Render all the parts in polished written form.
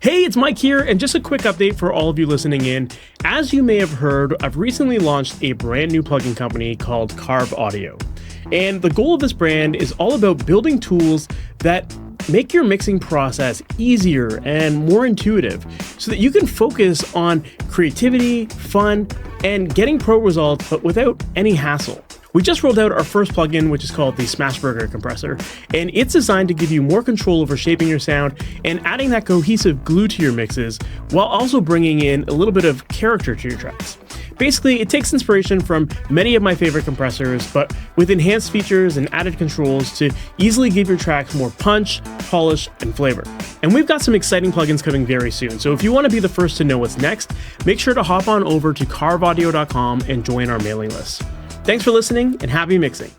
Hey, it's Mike here, and just a quick update for all of you listening in. As you may have heard, I've recently launched a brand new plugin company called Carve Audio. And the goal of this brand is all about building tools that make your mixing process easier and more intuitive so that you can focus on creativity, fun, and getting pro results, but without any hassle. We just rolled out our first plugin, which is called the Smashburger compressor, and it's designed to give you more control over shaping your sound and adding that cohesive glue to your mixes, while also bringing in a little bit of character to your tracks. Basically, it takes inspiration from many of my favorite compressors, but with enhanced features and added controls to easily give your tracks more punch, polish, and flavor. And we've got some exciting plugins coming very soon, so if you want to be the first to know what's next, make sure to hop on over to carveaudio.com and join our mailing list. Thanks for listening and happy mixing.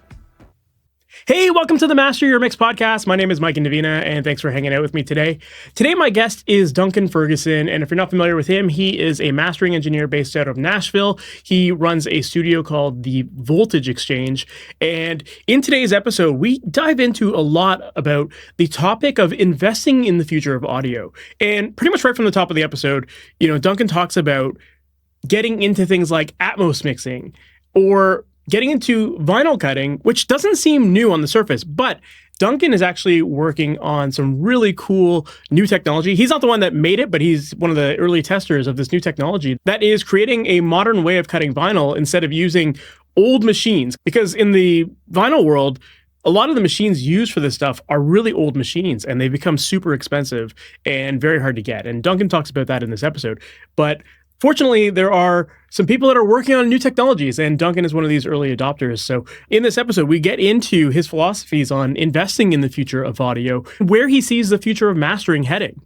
Hey, welcome to the Master Your Mix podcast. My name is Mike Indovina, and thanks for hanging out with me today. Today, my guest is Duncan Ferguson, and if you're not familiar with him, he is a mastering engineer based out of Nashville. He runs a studio called the Voltage Exchange, and in today's episode, we dive into a lot about the topic of investing in the future of audio. And pretty much right from the top of the episode, Duncan talks about getting into things like Atmos mixing, or getting into vinyl cutting, which doesn't seem new on the surface, but Duncan is actually working on some really cool new technology. He's not the one that made it, but he's one of the early testers of this new technology that is creating a modern way of cutting vinyl instead of using old machines. Because in the vinyl world, a lot of the machines used for this stuff are really old machines, and they become super expensive and very hard to get. And Duncan talks about that in this episode. But fortunately, there are some people that are working on new technologies, and Duncan is one of these early adopters. So in this episode, we get into his philosophies on investing in the future of audio, where he sees the future of mastering heading.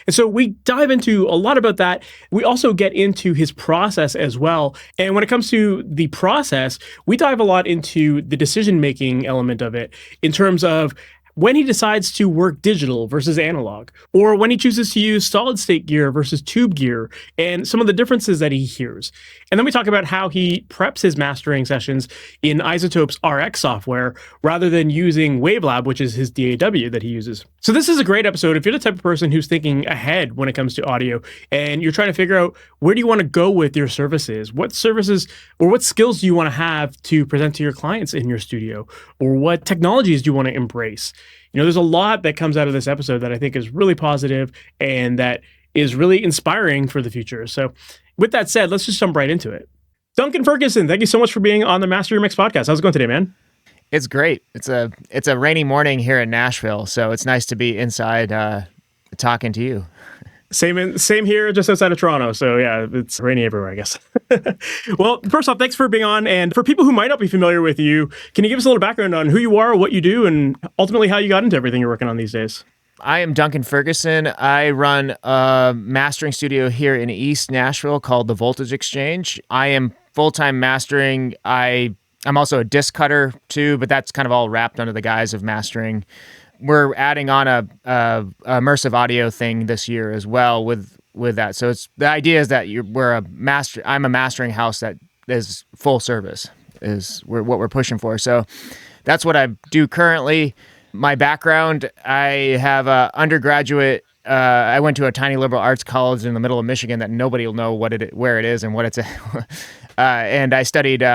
And so we dive into a lot about that. We also get into his process as well. And when it comes to the process, we dive a lot into the decision-making element of it in terms of when he decides to work digital versus analog, or when he chooses to use solid state gear versus tube gear, and some of the differences that he hears. And then we talk about how he preps his mastering sessions in Isotope's RX software rather than using Wavelab, which is his DAW that he uses. So this is a great episode if you're the type of person who's thinking ahead when it comes to audio, and you're trying to figure out where do you want to go with your services? What services or what skills do you want to have to present to your clients in your studio? Or what technologies do you want to embrace? There's a lot that comes out of this episode that I think is really positive and that is really inspiring for the future. So with that said, let's just jump right into it. Duncan Ferguson, thank you so much for being on the Master Your Mix podcast. How's it going today, man? It's great. It's a rainy morning here in Nashville, so it's nice to be inside talking to you. Same here, just outside of Toronto. So yeah, it's rainy everywhere, I guess. Well, first off, thanks for being on. And for people who might not be familiar with you, can you give us a little background on who you are, what you do, and ultimately how you got into everything you're working on these days? I am Duncan Ferguson. I run a mastering studio here in East Nashville called the Voltage Exchange. I am full-time mastering. I'm also a disc cutter too, but that's kind of all wrapped under the guise of mastering. We're adding on a immersive audio thing this year as well with that. So the idea is that I'm a mastering house that is full service is what we're pushing for. So that's what I do currently. My background, I have a undergraduate. I went to a tiny liberal arts college in the middle of Michigan that nobody will know where it is and what it's. And I studied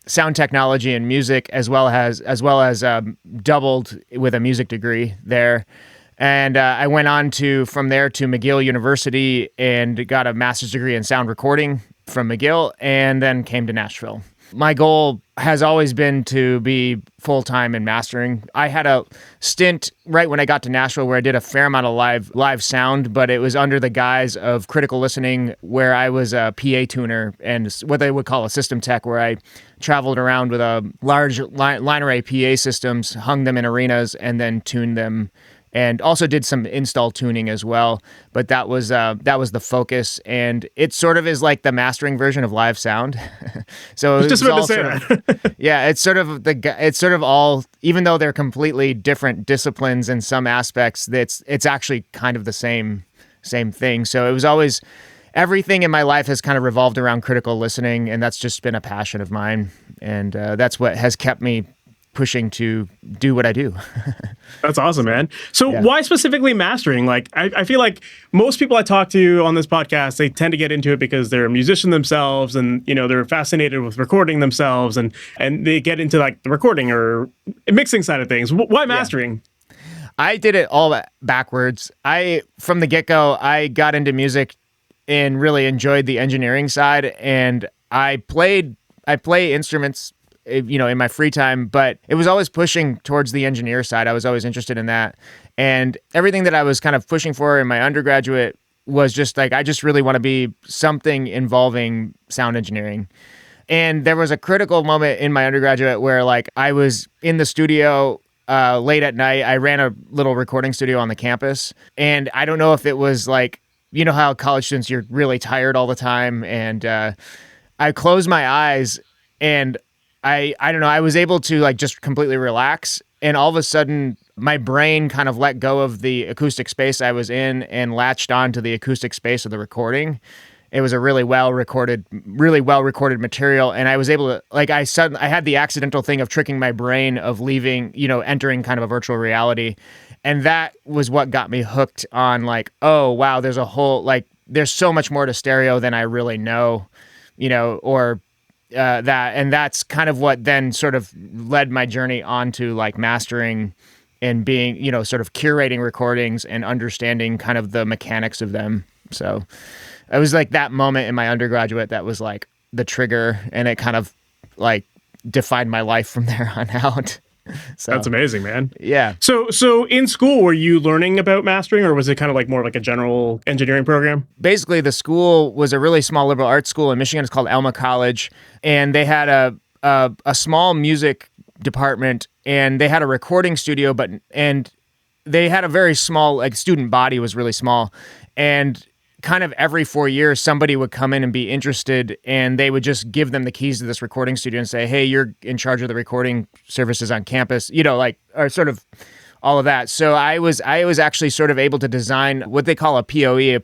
sound technology and music, as well as doubled with a music degree there. And I went on from there to McGill University and got a master's degree in sound recording from McGill, and then came to Nashville. My goal has always been to be full-time in mastering. I had a stint right when I got to Nashville where I did a fair amount of live sound, but it was under the guise of critical listening, where I was a PA tuner and what they would call a system tech, where I traveled around with a large line array PA systems, hung them in arenas, and then tuned them, and also did some install tuning as well. But that was the focus, and it sort of is like the mastering version of live sound. So it's just about to say that. Yeah, it's sort of all, even though they're completely different disciplines in some aspects, it's actually kind of the same thing. So it was always, everything in my life has kind of revolved around critical listening, and that's just been a passion of mine, and that's what has kept me pushing to do what I do. That's awesome, man. So Yeah. why specifically mastering? Like, I feel like most people I talk to on this podcast, they tend to get into it because they're a musician themselves and, they're fascinated with recording themselves and they get into like the recording or mixing side of things. Why mastering? I did it all backwards. From the get-go, I got into music and really enjoyed the engineering side, and I play instruments, in my free time, but it was always pushing towards the engineer side. I was always interested in that. And everything that I was kind of pushing for in my undergraduate was just like, I just really want to be something involving sound engineering. And there was a critical moment in my undergraduate where like I was in the studio late at night. I ran a little recording studio on the campus. And I don't know if it was like, you know how college students, you're really tired all the time. And I closed my eyes and I don't know, I was able to like just completely relax. And all of a sudden my brain kind of let go of the acoustic space I was in and latched on to the acoustic space of the recording. It was a really well recorded material. And I was able to like, I had the accidental thing of tricking my brain of leaving, entering kind of a virtual reality. And that was what got me hooked on like, oh wow, there's so much more to stereo than I really know, and that's kind of what then sort of led my journey onto like mastering and being, sort of curating recordings and understanding kind of the mechanics of them. So it was like that moment in my undergraduate that was like the trigger, and it kind of like defined my life from there on out. So that's amazing, man. Yeah. So in school, were you learning about mastering, or was it kind of like more like a general engineering program? Basically, the school was a really small liberal arts school in Michigan. It's called Alma College, and they had a small music department, and they had a recording studio, and they had a very small like student body was really small, and kind of every 4 years, somebody would come in and be interested, and they would just give them the keys to this recording studio and say, hey, you're in charge of the recording services on campus, or sort of all of that. So I was actually sort of able to design what they call a POE,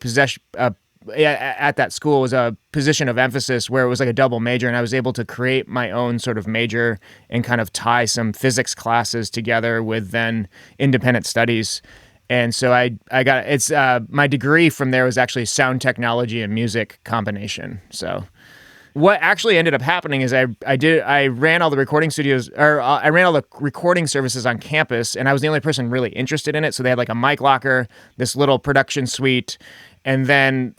at that school was a position of emphasis where it was like a double major, and I was able to create my own sort of major and kind of tie some physics classes together with then independent studies. And so I got my degree from there was actually sound technology and music combination. So what actually ended up happening is I ran all the recording studios, or I ran all the recording services on campus, and I was the only person really interested in it. So they had like a mic locker, this little production suite, and then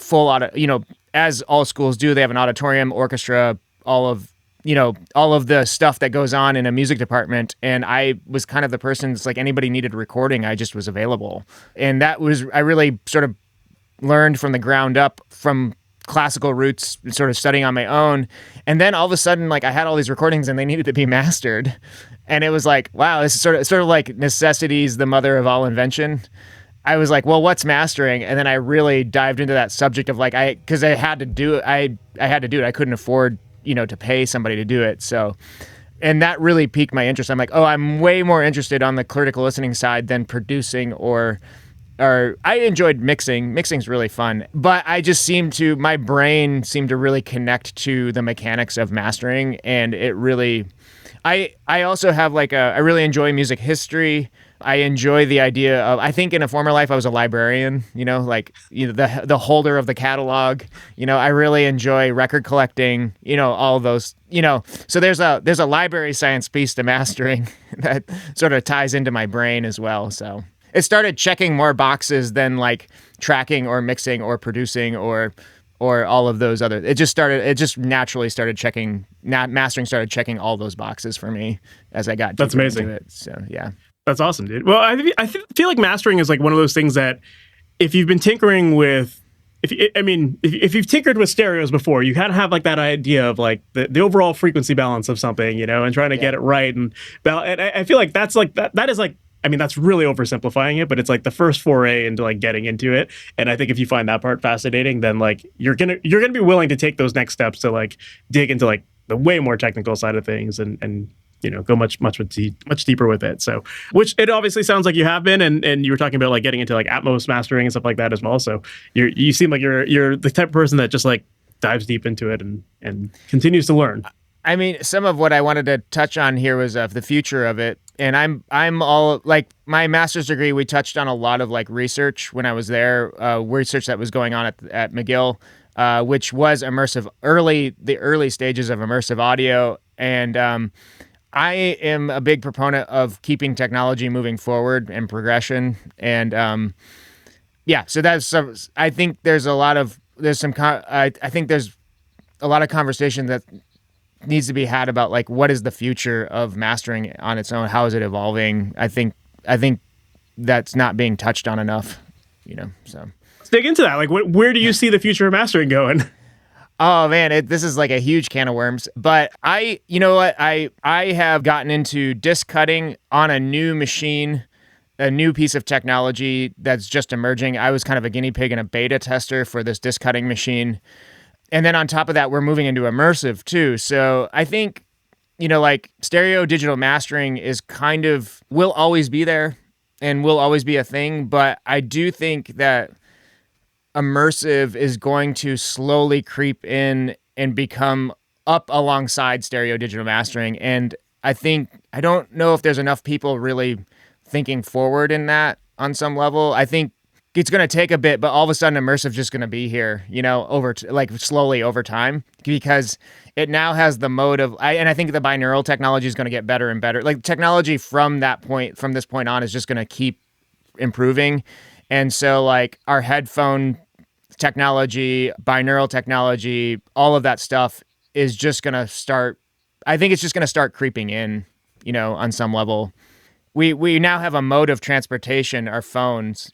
as all schools do, they have an auditorium, orchestra, all of the stuff that goes on in a music department. And I was kind of the person that's like, anybody needed recording, I just was available. And I really sort of learned from the ground up from classical roots, sort of studying on my own. And then all of a sudden, like I had all these recordings and they needed to be mastered. And it was like, wow, this is sort of like necessity is the mother of all invention. I was like, well, what's mastering? And then I really dived into that subject of like, because I had to do it. I had to do it. I couldn't afford to pay somebody to do it. So, and that really piqued my interest. I'm like, oh, I'm way more interested on the critical listening side than producing or I enjoyed mixing. Mixing's really fun, but my brain seemed to really connect to the mechanics of mastering. And it really, I also have I really enjoy music history. I enjoy the idea of, I think in a former life I was a librarian, the holder of the catalog. I really enjoy record collecting, all of those, so there's a library science piece to mastering that sort of ties into my brain as well. So it started checking more boxes than like tracking or mixing or producing or all of those other. It just naturally started checking. Mastering started checking all those boxes for me as I got deeper. That's amazing. Into it. So yeah. That's awesome, dude. Well, I feel like mastering is like one of those things that if you've been tinkering with, if you've tinkered with stereos before, you kind of have like that idea of like the overall frequency balance of something, and trying to get it right. And I feel like that's like that is like, that's really oversimplifying it, but it's like the first foray into like getting into it. And I think if you find that part fascinating, then like you're gonna be willing to take those next steps to like dig into like the way more technical side of things and go much deeper with it. So, which it obviously sounds like you have been, and you were talking about like getting into like Atmos mastering and stuff like that as well. So you seem like you're the type of person that just like dives deep into it and continues to learn. I mean, some of what I wanted to touch on here was the future of it. And I'm all like my master's degree. We touched on a lot of like research when I was there, research that was going on at McGill, which was the early stages of immersive audio. And I am a big proponent of keeping technology moving forward and progression. And so I think there's a lot of I think there's a lot of conversation that needs to be had about like what is the future of mastering on its own? How is it evolving? I think that's not being touched on enough, so. Let's dig into that. Like where do you see the future of mastering going? Oh man, this is like a huge can of worms, but I have gotten into disc cutting on a new machine, a new piece of technology that's just emerging. I was kind of a guinea pig and a beta tester for this disc cutting machine. And then on top of that, we're moving into immersive too. So I think, like stereo digital mastering is will always be there and will always be a thing. But I do think that immersive is going to slowly creep in and become up alongside stereo digital mastering. And I don't know if there's enough people really thinking forward in that on some level. I think it's going to take a bit, but all of a sudden immersive just going to be here, slowly over time, because it now has the mode of, and I think the binaural technology is going to get better and better. Like technology from this point on is just going to keep improving. And so like our headphone technology, binaural technology, all of that stuff is just going to I think it's just going to start creeping in, on some level. We now have a mode of transportation, our phones,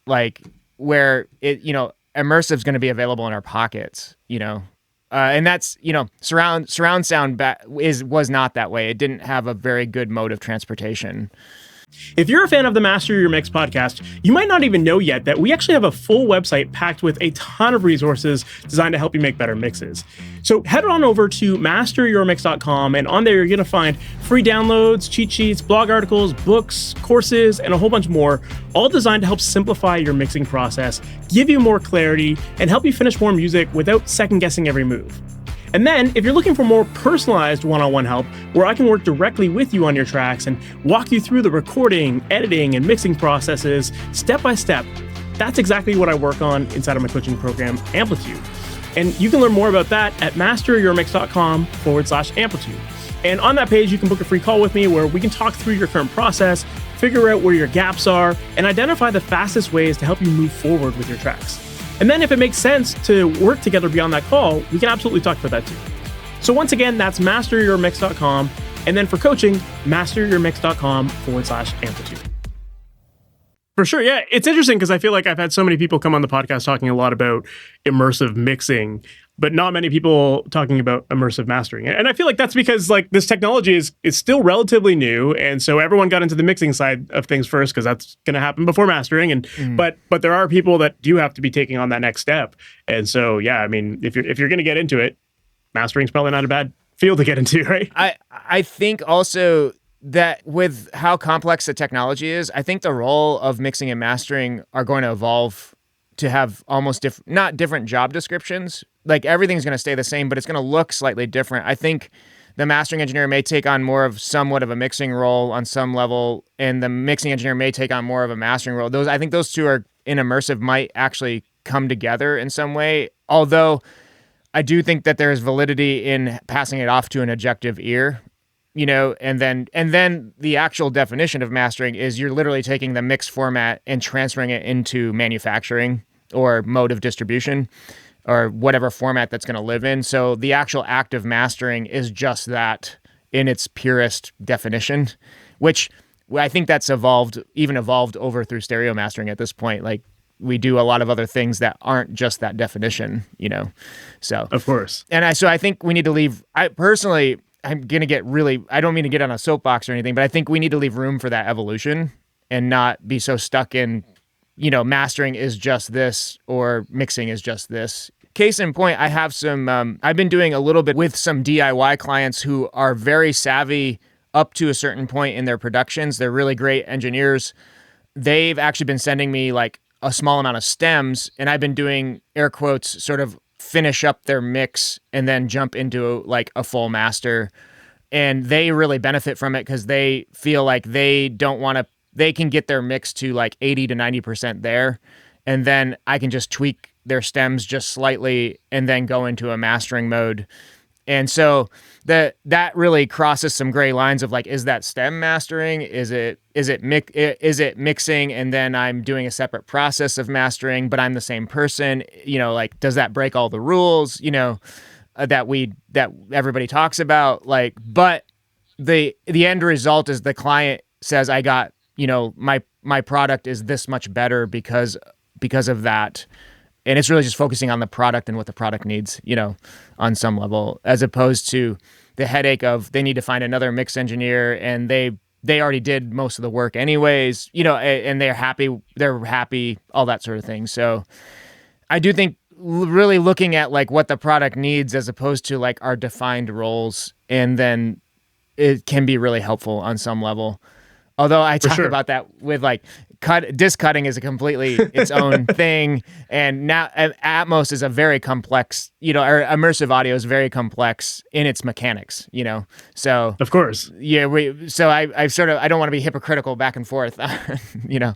like where immersive is going to be available in our pockets, and that's, surround sound was not that way. It didn't have a very good mode of transportation. If you're a fan of the Master Your Mix podcast, you might not even know yet that we actually have a full website packed with a ton of resources designed to help you make better mixes. So head on over to MasterYourMix.com, and on there you're going to find free downloads, cheat sheets, blog articles, books, courses, and a whole bunch more, all designed to help simplify your mixing process, give you more clarity, and help you finish more music without second-guessing every move. And then, if you're looking for more personalized one-on-one help, where I can work directly with you on your tracks and walk you through the recording, editing, and mixing processes step by step, that's exactly what I work on inside of my coaching program, Amplitude. And you can learn more about that at MasterYourMix.com/Amplitude. And on that page, you can book a free call with me where we can talk through your current process, figure out where your gaps are, and identify the fastest ways to help you move forward with your tracks. And then if it makes sense to work together beyond that call, we can absolutely talk about that too. So once again, that's MasterYourMix.com. And then for coaching, MasterYourMix.com/Amplitude. For sure. Yeah. It's interesting because I feel like I've had so many people come on the podcast talking a lot about immersive mixing, but not many people talking about immersive mastering. And I feel like that's because like this technology is still relatively new. And so everyone got into the mixing side of things first because that's going to happen before mastering. And but there are people that do have to be taking on that next step. And so, yeah, I mean, if you're going to get into it, mastering's probably not a bad field to get into, right? I think also that with how complex the technology is, I think the role of mixing and mastering are going to evolve to have almost not different job descriptions. Like everything's going to stay the same, but it's going to look slightly different. I think the mastering engineer may take on somewhat of a mixing role on some level, and the mixing engineer may take on more of a mastering role. I think those two are in immersive might actually come together in some way. Although I do think that there is validity in passing it off to an objective ear. And then the actual definition of mastering is you're literally taking the mix format and transferring it into manufacturing or mode of distribution or whatever format that's going to live in. So the actual act of mastering is just that in its purest definition, which I think that's evolved over through stereo mastering at this point. Like we do a lot of other things that aren't just that definition, so. Of course. And I think we need to leave, I'm going to get I don't mean to get on a soapbox or anything, but I think we need to leave room for that evolution and not be so stuck in, mastering is just this or mixing is just this. Case in point, I have I've been doing a little bit with some DIY clients who are very savvy up to a certain point in their productions. They're really great engineers. They've actually been sending me like a small amount of stems, and I've been doing air quotes sort of finish up their mix and then jump into like a full master. And they really benefit from it because they feel like they can get their mix to like 80 to 90% there. And then I can just tweak their stems just slightly and then go into a mastering mode. And so that really crosses some gray lines of like, is that stem mastering? Is it mixing? And then I'm doing a separate process of mastering, but I'm the same person, like, does that break all the rules, that everybody talks about? Like, but the end result is the client says, I got, my product is this much better because of that. And it's really just focusing on the product and what the product needs, on some level, as opposed to the headache of they need to find another mix engineer and they already did most of the work anyways, and they're happy, all that sort of thing. So I do think really looking at like what the product needs as opposed to like our defined roles, and then it can be really helpful on some level. Although I talk about that with like disc cutting is a completely its own thing. And now Atmos is a very complex, or immersive audio is very complex in its mechanics, So of course. Yeah. I don't want to be hypocritical back and forth, No,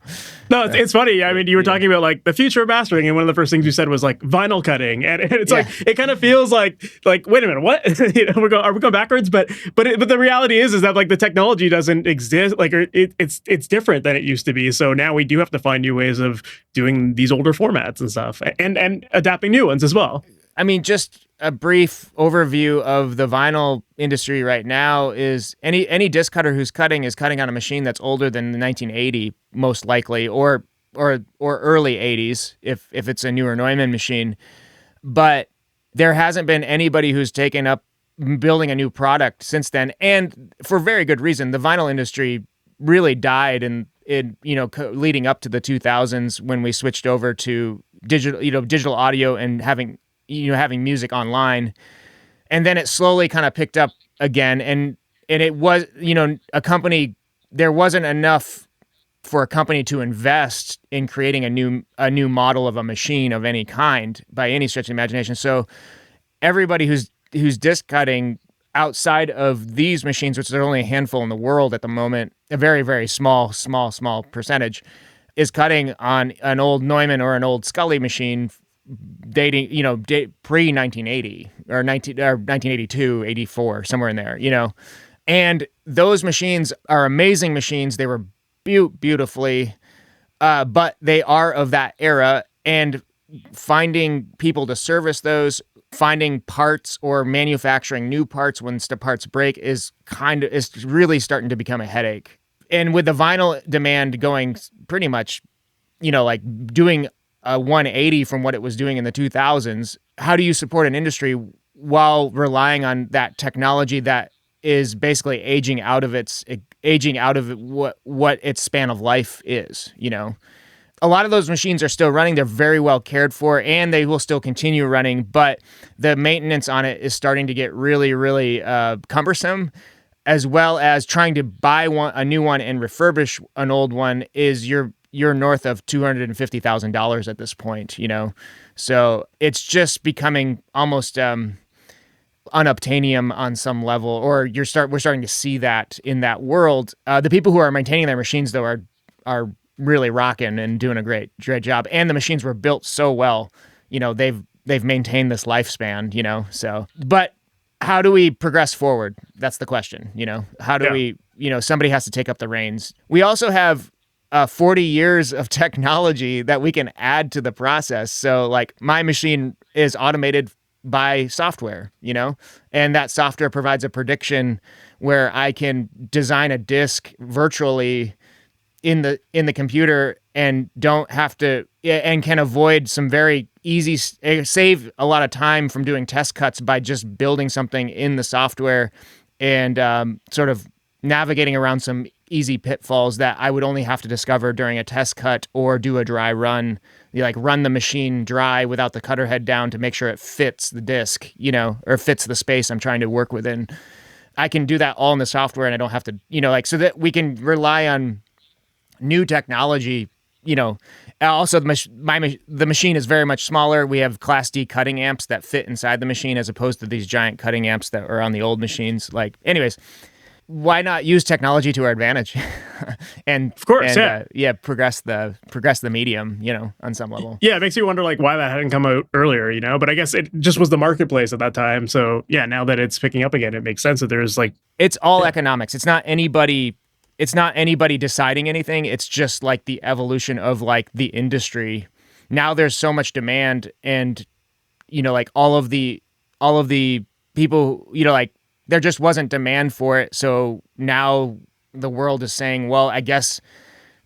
it's funny. I mean, you were talking about like the future of mastering, and one of the first things you said was like vinyl cutting. And it's like, it kind of feels like, wait a minute, what? Are we going backwards? But the reality is that like the technology doesn't exist. Like it's different than it used to be. So now we do have to find new ways of doing these older formats and stuff, and adapting new ones as well. I mean, just a brief overview of the vinyl industry right now is any disc cutter who's cutting is cutting on a machine that's older than 1980, most likely, or early 80s if it's a newer Neumann machine. But there hasn't been anybody who's taken up building a new product since then, and for very good reason. The vinyl industry really died leading up to the 2000s when we switched over to digital audio and having music online. And then it slowly kind of picked up again. And it was, there wasn't enough for a company to invest in creating a new model of a machine of any kind by any stretch of the imagination. So everybody who's disc cutting outside of these machines, which there are only a handful in the world at the moment, a very, very small percentage, is cutting on an old Neumann or an old Scully machine dating, pre-1980 or 1982, 84, somewhere in there, And those machines are amazing machines. They were built beautifully, but they are of that era, and finding people to service those, finding parts or manufacturing new parts when the parts break is really starting to become a headache. And with the vinyl demand going pretty much, like doing a 180 from what it was doing in the 2000s, how do you support an industry while relying on that technology that is basically aging out of what its span of life is, A lot of those machines are still running. They're very well cared for, and they will still continue running. But the maintenance on it is starting to get really, really cumbersome, as well as trying to buy a new one and refurbish an old one is you're north of $250,000 at this point. So it's just becoming almost unobtainium on some level, or we're starting to see that in that world. The people who are maintaining their machines though are really rocking and doing a great job. And the machines were built so well, they've maintained this lifespan, so, but how do we progress forward? That's the question, how do we, somebody has to take up the reins. We also have 40 years of technology that we can add to the process. So like my machine is automated by software, and that software provides a prediction where I can design a disc virtually in the computer and don't have to, and can avoid some very easy, save a lot of time from doing test cuts by just building something in the software and sort of navigating around some easy pitfalls that I would only have to discover during a test cut or do a dry run. You like run the machine dry without the cutter head down to make sure it fits the disc, or fits the space I'm trying to work within. I can do that all in the software, and I don't have to, so that we can rely on new technology Also the machine is very much smaller. We have Class D cutting amps that fit inside the machine as opposed to these giant cutting amps that are on the old machines. Like, anyways, why not use technology to our advantage and of course, progress the medium, on some level. Yeah, it makes you wonder like why that hadn't come out earlier, but I guess it just was the marketplace at that time. So yeah, now that it's picking up again, it makes sense that there's like, it's all economics. It's not anybody deciding anything. It's just like the evolution of like the industry. Now there's so much demand, and like all of the people, like there just wasn't demand for it. So now the world is saying, well, I guess,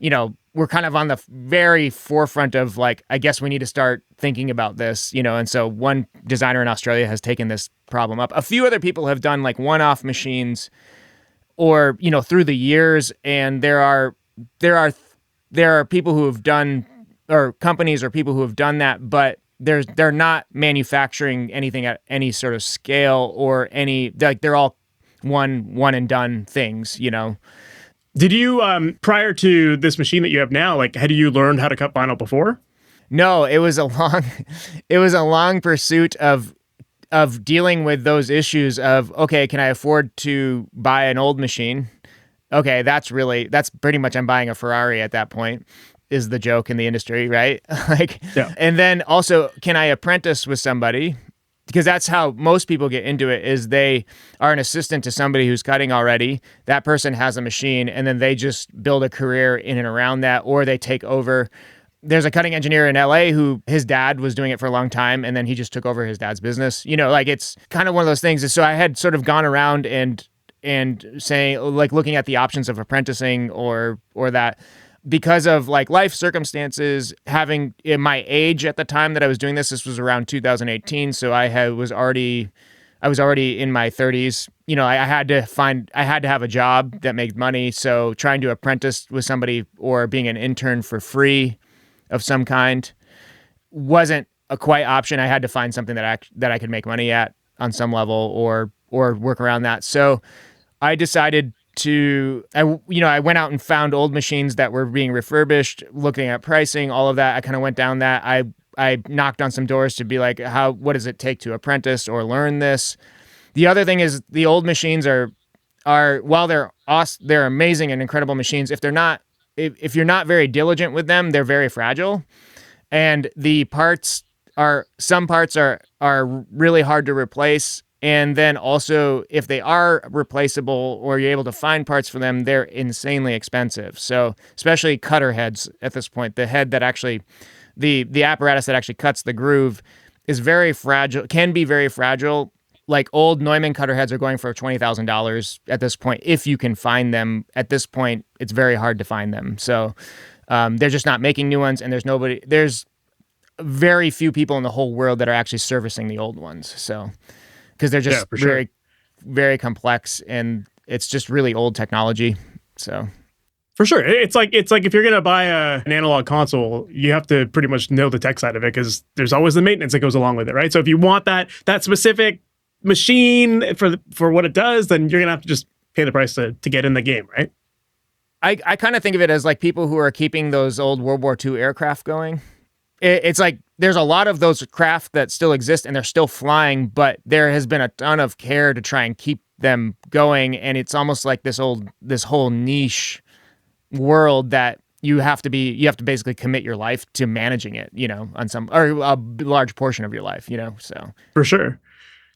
we're kind of on the very forefront of like, I guess we need to start thinking about this, and so one designer in Australia has taken this problem up. A few other people have done like one-off machines or, through the years. And there are people who have done, or companies or people who have done that, but they're not manufacturing anything at any sort of scale or any, like they're all one and done things, Did you, prior to this machine that you have now, like had you learned how to cut vinyl before? No, it was a long pursuit of dealing with those issues of, okay, can I afford to buy an old machine? Okay, that's pretty much I'm buying a Ferrari at that point, is the joke in the industry, right? And then also, can I apprentice with somebody? Because that's how most people get into it, is they are an assistant to somebody who's cutting already. That person has a machine, and then they just build a career in and around that, or they take over. There's a cutting engineer in LA who his dad was doing it for a long time, and then he just took over his dad's business. Like it's kind of one of those things. So I had sort of gone around and saying, like, looking at the options of apprenticing or that, because of like life circumstances, having in my age at the time that I was doing this was around 2018. So I was already in my 30s. I had to have a job that made money. So trying to apprentice with somebody or being an intern for free of some kind wasn't a quite option. I had to find something that I could make money at on some level or work around that. So I decided I went out and found old machines that were being refurbished, looking at pricing, all of that. I kind of went down that. I knocked on some doors to be like, what does it take to apprentice or learn this? The other thing is the old machines are while they're awesome, they're amazing and incredible machines. If you're not very diligent with them, they're very fragile. And some parts are really hard to replace. And then also, if they are replaceable or you're able to find parts for them, they're insanely expensive. So especially cutter heads at this point, the head that actually, the apparatus that actually cuts the groove is very fragile, can be very fragile. Like old Neumann cutter heads are going for $20,000 at this point. If you can find them at this point, it's very hard to find them. So they're just not making new ones, and there's very few people in the whole world that are actually servicing the old ones. So, because they're just very, very complex, and it's just really old technology. So, for sure, it's like if you're gonna buy an analog console, you have to pretty much know the tech side of it, because there's always the maintenance that goes along with it, right? So if you want that specific machine for what it does, then you're gonna have to just pay the price to get in the game, right? I kind of think of it as like people who are keeping those old World War II aircraft going. It's like there's a lot of those craft that still exist and they're still flying, but there has been a ton of care to try and keep them going. And it's almost like this whole niche world that you have to basically commit your life to managing it, on some, or a large portion of your life, so. For sure.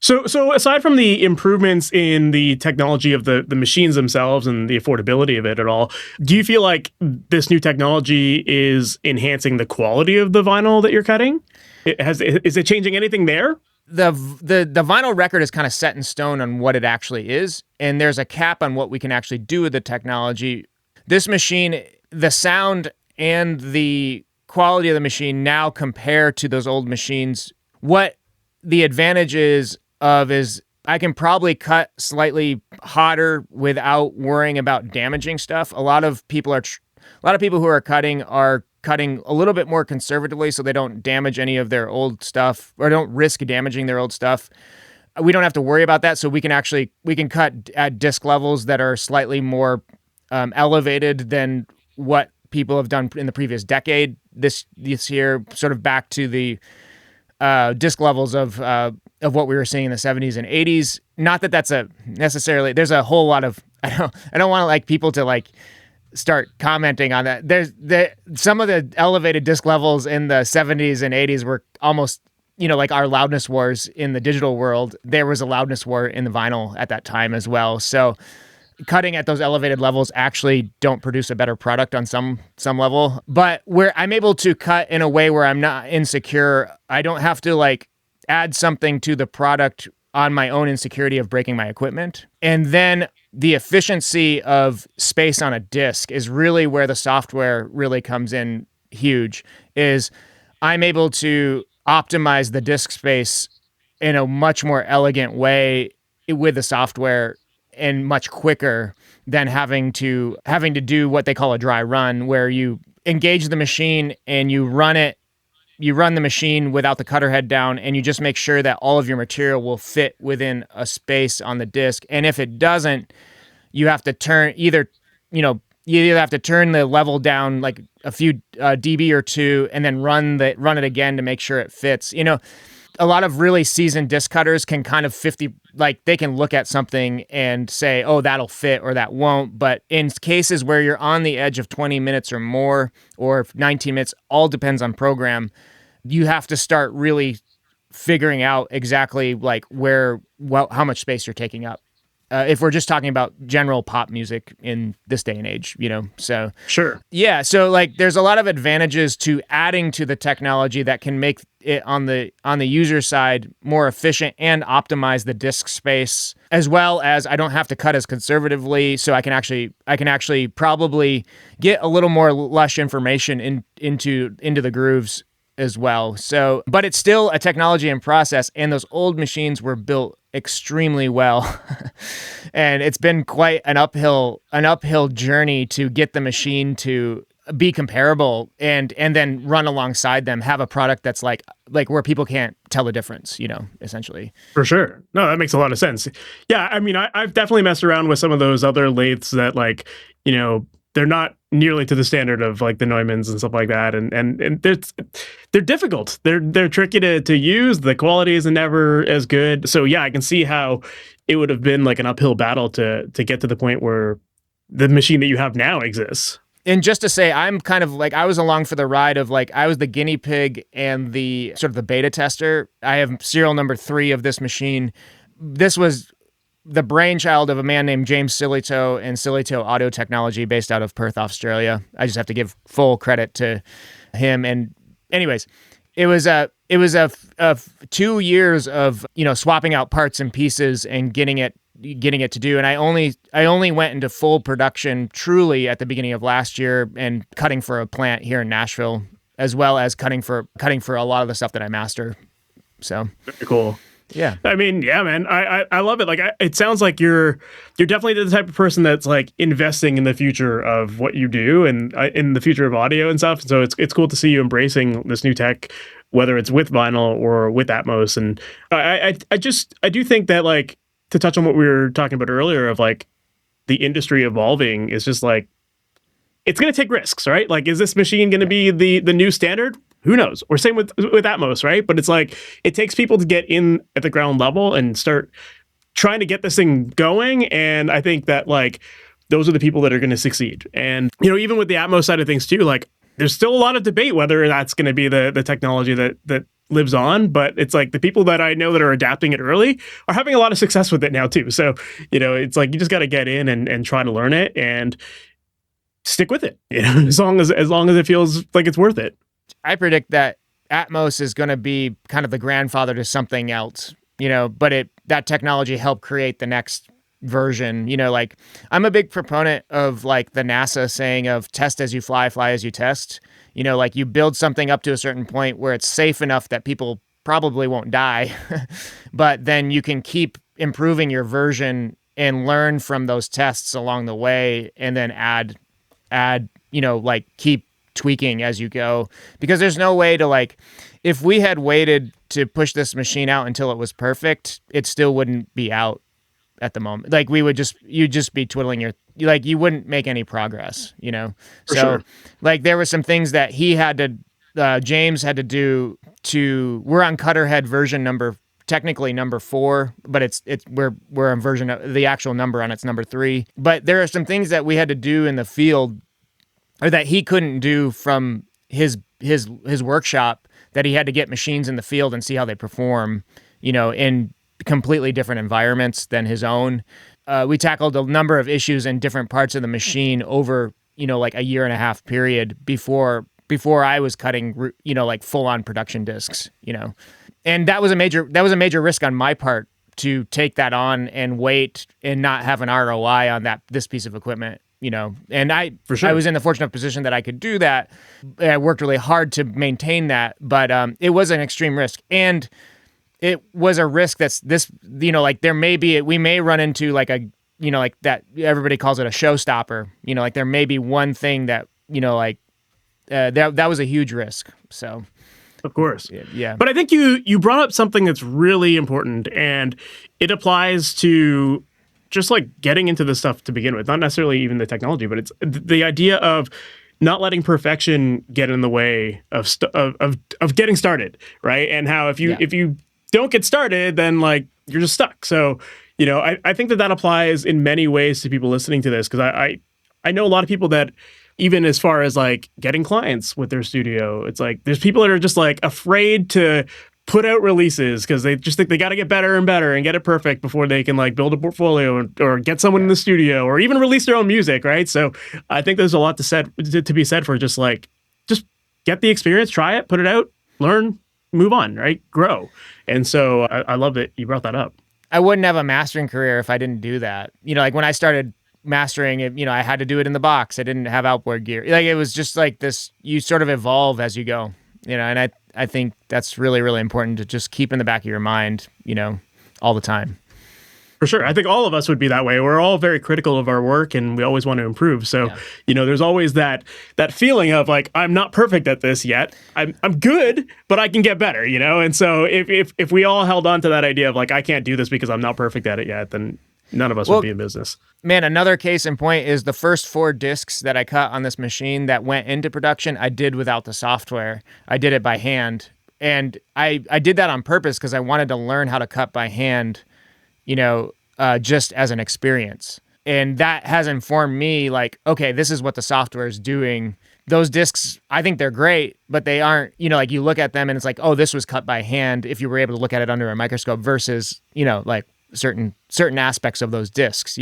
So aside from the improvements in the technology of the machines themselves and the affordability of it at all, do you feel like this new technology is enhancing the quality of the vinyl that you're cutting? Is it changing anything there? The vinyl record is kind of set in stone on what it actually is, and there's a cap on what we can actually do with the technology. This machine, the sound and the quality of the machine now compare to those old machines. What the advantage is I can probably cut slightly hotter without worrying about damaging stuff. A lot of people who are cutting a little bit more conservatively, so they don't damage any of their old stuff or don't risk damaging their old stuff. We don't have to worry about that, so we can cut at disc levels that are slightly more elevated than what people have done in the previous decade this year, sort of back to the disc levels of what we were seeing in the 70s and 80s. Not that that's necessarily, there's a whole lot of, I don't want to like people to like start commenting on that. There's some of the elevated disc levels in the 70s and 80s were almost, like our loudness wars in the digital world. There was a loudness war in the vinyl at that time as well. So cutting at those elevated levels actually don't produce a better product on some level. But where I'm able to cut in a way where I'm not insecure, I don't have to like add something to the product on my own insecurity of breaking my equipment. And then the efficiency of space on a disc is really where the software really comes in huge, is I'm able to optimize the disk space in a much more elegant way with the software and much quicker than having to do what they call a dry run, where you engage the machine and you run the machine without the cutter head down, and you just make sure that all of your material will fit within a space on the disc. And if it doesn't, you have to turn you either have to turn the level down like a few dB or two, and then run it again to make sure it fits. A lot of really seasoned disc cutters can kind of they can look at something and say, oh, that'll fit or that won't. But in cases where you're on the edge of 20 minutes or more, or 19 minutes, all depends on program, you have to start really figuring out exactly like how much space you're taking up. If we're just talking about general pop music in this day and age, so. Sure. Yeah. So like there's a lot of advantages to adding to the technology that can make it on the user side more efficient and optimize the disk space, as well as I don't have to cut as conservatively. So I can actually probably get a little more lush information into the grooves as well. So, but it's still a technology and process, and those old machines were built extremely well. And it's been quite an uphill journey to get the machine to be comparable and then run alongside them, have a product that's like where people can't tell the difference, essentially. For sure. No, that makes a lot of sense. Yeah, I mean, I've definitely messed around with some of those other lathes that they're not nearly to the standard of like the Neumanns and stuff like that. And they're difficult. They're tricky to use. The quality isn't never as good. So yeah, I can see how it would have been like an uphill battle to get to the point where the machine that you have now exists. And just to say, I'm kind of like, I was along for the ride of like, I was the guinea pig and the sort of the beta tester. I have serial number 3 of this machine. This was the brainchild of a man named James Silito and Silito Audio Technology, based out of Perth, Australia. I just have to give full credit to him. And anyways, it was a 2 years of swapping out parts and pieces and getting it to do. And I only went into full production truly at the beginning of last year, and cutting for a plant here in Nashville, as well as cutting for a lot of the stuff that I master. So very cool. Yeah. I mean, yeah, man, I love it. Like, it sounds like you're definitely the type of person that's like investing in the future of what you do and in the future of audio and stuff. So it's cool to see you embracing this new tech, whether it's with vinyl or with Atmos. And I do think that, like, to touch on what we were talking about earlier of like the industry evolving, is just like, it's going to take risks, right? Like, is this machine going to be the new standard? Who knows? Or same with Atmos, right? But it's like, it takes people to get in at the ground level and start trying to get this thing going. And I think that, like, those are the people that are going to succeed. And, even with the Atmos side of things too, like, there's still a lot of debate whether that's going to be the technology that lives on. But it's like the people that I know that are adapting it early are having a lot of success with it now too. So, it's like, you just got to get in and try to learn it and stick with it, as long as it feels like it's worth it. I predict that Atmos is going to be kind of the grandfather to something else, but that technology helped create the next version. Like, I'm a big proponent of like the NASA saying of test as you fly as you test. Like, you build something up to a certain point where it's safe enough that people probably won't die, but then you can keep improving your version and learn from those tests along the way, and then add, like, keep tweaking as you go. Because there's no way to, like, if we had waited to push this machine out until it was perfect, it still wouldn't be out at the moment. Like you'd just be twiddling you wouldn't make any progress, For sure. Like there were some things that he had to, James had to do we're on Cutterhead version technically number 4, but we're on version of the actual number on it's number 3. But there are some things that we had to do in the field or that he couldn't do from his workshop, that he had to get machines in the field and see how they perform, in completely different environments than his own. We tackled a number of issues in different parts of the machine over, like a 1.5 year period before I was cutting, like full on production discs, and that was a major risk on my part to take that on and wait and not have an ROI on this piece of equipment. And For sure. I was in the fortunate position that I could do that. I worked really hard to maintain that, but it was an extreme risk. And it was a risk like we may run into like like that, everybody calls it a showstopper, like there may be one thing that, that was a huge risk. So. Of course. Yeah. But I think you brought up something that's really important, and it applies to just like getting into this stuff to begin with, not necessarily even the technology, but it's the idea of not letting perfection get in the way of getting started, right? And how if you don't get started, then like you're just stuck. So, I think that applies in many ways to people listening to this, because I know a lot of people that, even as far as like getting clients with their studio, it's like there's people that are just like afraid to put out releases because they just think they got to get better and better and get it perfect before they can like build a portfolio or get someone in the studio or even release their own music, right? So I think there's a lot to be said for just get the experience, try it, put it out, learn, move on, right? Grow. And so I love that you brought that up. I wouldn't have a mastering career if I didn't do that. Like when I started mastering it, I had to do it in the box. I didn't have outboard gear. Like it was just like this, you sort of evolve as you go, and I think that's really, really important to just keep in the back of your mind, all the time. For sure. I think all of us would be that way. We're all very critical of our work and we always want to improve. So, there's always that feeling of like, I'm not perfect at this yet. I'm good, but I can get better, And so if we all held on to that idea of like, I can't do this because I'm not perfect at it yet, then none of us would be in business. Man, another case in point is the first 4 discs that I cut on this machine that went into production, I did without the software. I did it by hand. And I did that on purpose because I wanted to learn how to cut by hand, just as an experience. And that has informed me like, okay, this is what the software is doing. Those discs, I think they're great, but they aren't, like you look at them and it's like, oh, this was cut by hand if you were able to look at it under a microscope versus, like certain aspects of those discs,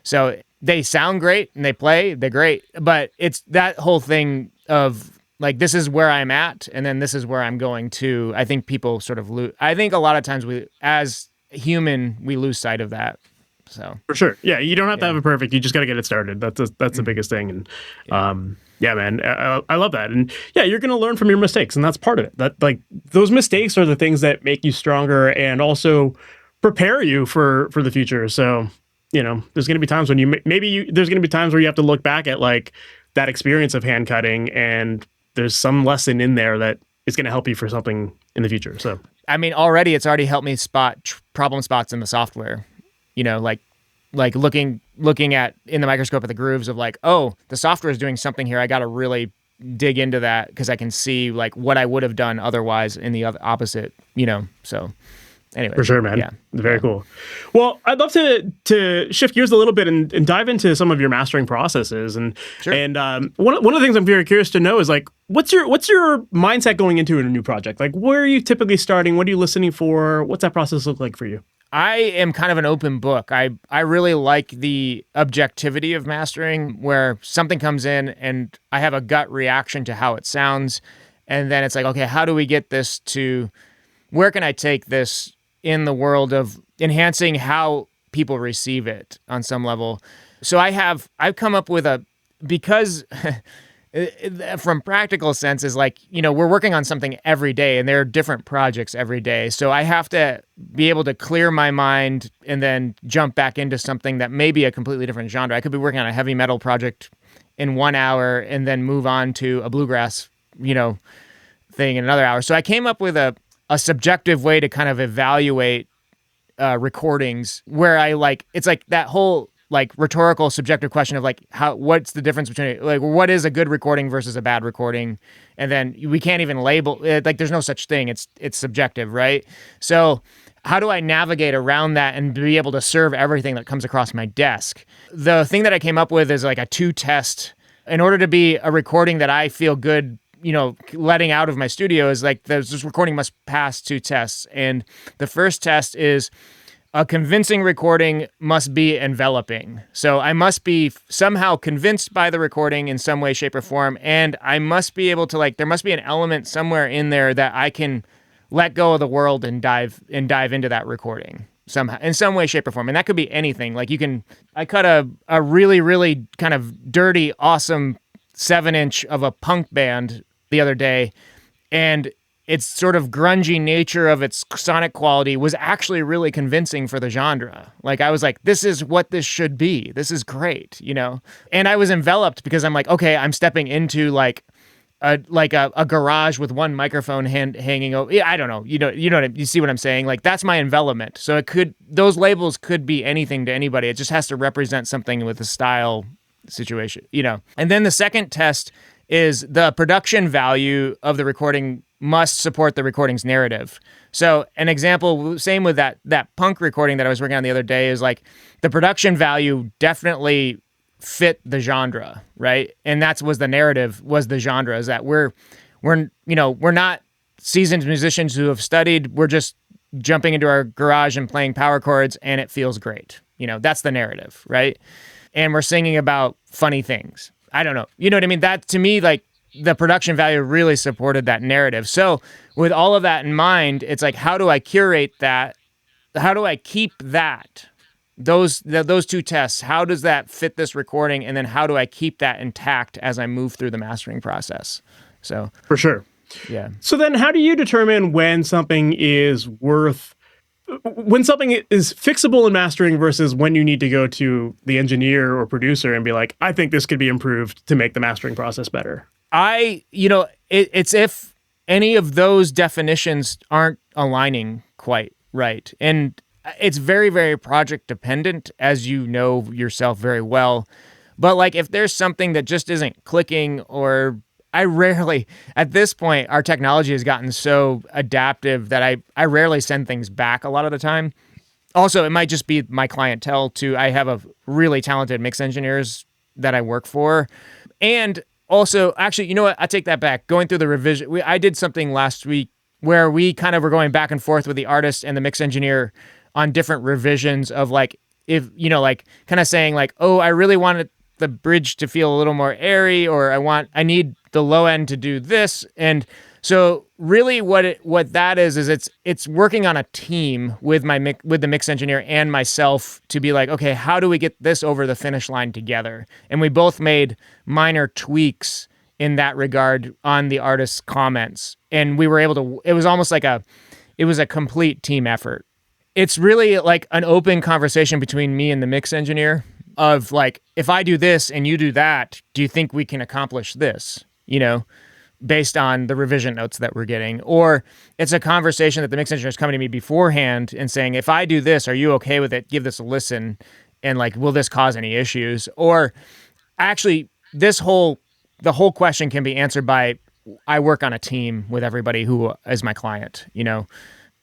So they sound great and they're great, but it's that whole thing of like, this is where I'm at and then this is where I'm going to. I think people sort of lose. I think a lot of times as human, we lose sight of that. So for sure. Yeah. You don't have to have it perfect. You just got to get it started. That's the biggest thing. And, yeah, man, I love that. And yeah, you're going to learn from your mistakes and that's part of it. That like those mistakes are the things that make you stronger and also prepare you for the future. So, there's going to be times when there's going to be times where you have to look back at like that experience of hand cutting and there's some lesson in there that is going to help you for something in the future. So, I mean, it's already helped me spot problem spots in the software, like looking at in the microscope at the grooves of like, oh, the software is doing something here. I got to really dig into that because I can see like what I would have done otherwise in the opposite, so. Anyway, for sure, man. Yeah. Very cool. Well, I'd love to shift gears a little bit and dive into some of your mastering processes. And sure. And one of the things I'm very curious to know is like, what's your mindset going into a new project? Like, where are you typically starting? What are you listening for? What's that process look like for you? I am kind of an open book. I really like the objectivity of mastering, where something comes in and I have a gut reaction to how it sounds, and then it's like, okay, how do we get this to? Where can I take this in the world of enhancing how people receive it on some level? So I've come up with because from practical sense is like, we're working on something every day and there are different projects every day. So I have to be able to clear my mind and then jump back into something that may be a completely different genre. I could be working on a heavy metal project in 1 hour and then move on to a bluegrass, thing in another hour. So I came up with a subjective way to kind of evaluate recordings where I like, it's like that whole like rhetorical subjective question of like what's the difference between like what is a good recording versus a bad recording, and then we can't even label it, like there's no such thing, it's subjective, right? So how do I navigate around that and be able to serve everything that comes across my desk? The thing that I came up with is like a 2-test. In order to be a recording that I feel good, letting out of my studio, is like this recording must pass 2 tests. And the first test is a convincing recording must be enveloping. So I must be somehow convinced by the recording in some way, shape, or form. And I must be able to there must be an element somewhere in there that I can let go of the world and dive into that recording somehow, in some way, shape, or form. And that could be anything. Like I cut a really, really kind of dirty, awesome 7-inch of a punk band the other day, and its sort of grungy nature of its sonic quality was actually really convincing for the genre. Like I was like, this is what this should be. This is great, And I was enveloped because I'm like, okay, I'm stepping into like a garage with one microphone hanging over. Yeah, I don't know. You see what I'm saying? Like that's my envelopment. So those labels could be anything to anybody. It just has to represent something with a style situation, And then the second test is the production value of the recording must support the recording's narrative. So an example, same with that punk recording that I was working on the other day, is like the production value definitely fit the genre, right? And was the narrative, was the genre, is that we're not seasoned musicians who have studied. We're just jumping into our garage and playing power chords and it feels great. That's the narrative, right? And we're singing about funny things. I don't know. You know what I mean? That to me, like the production value really supported that narrative. So with all of that in mind, it's like, how do I curate that? How do I keep that? Those 2 tests, how does that fit this recording? And then how do I keep that intact as I move through the mastering process? So for sure. Yeah. So then how do you determine when something is fixable in mastering versus when you need to go to the engineer or producer and be like, I think this could be improved to make the mastering process better? It's if any of those definitions aren't aligning quite right. And it's very, very project dependent, as you know yourself very well. But like if there's something that just isn't clicking, or at this point, our technology has gotten so adaptive that I rarely send things back a lot of the time. Also, it might just be my clientele too. I have a really talented mix engineers that I work for. And also, actually, you know what? I take that back. Going through the revision, I did something last week where we kind of were going back and forth with the artist and the mix engineer on different revisions of like, if, like kind of saying like, oh, I really wanted the bridge to feel a little more airy, or I need the low end to do this. And so really what that is it's working on a team with the mix engineer and myself to be like, okay, how do we get this over the finish line together? And we both made minor tweaks in that regard on the artist's comments. And we were able to, it was almost like it was a complete team effort. It's really like an open conversation between me and the mix engineer of like, if I do this and you do that, do you think we can accomplish this? Based on the revision notes that we're getting. Or it's a conversation that the mix engineer is coming to me beforehand and saying, if I do this, are you okay with it? Give this a listen. And like, will this cause any issues? Or actually, the whole question can be answered by, I work on a team with everybody who is my client,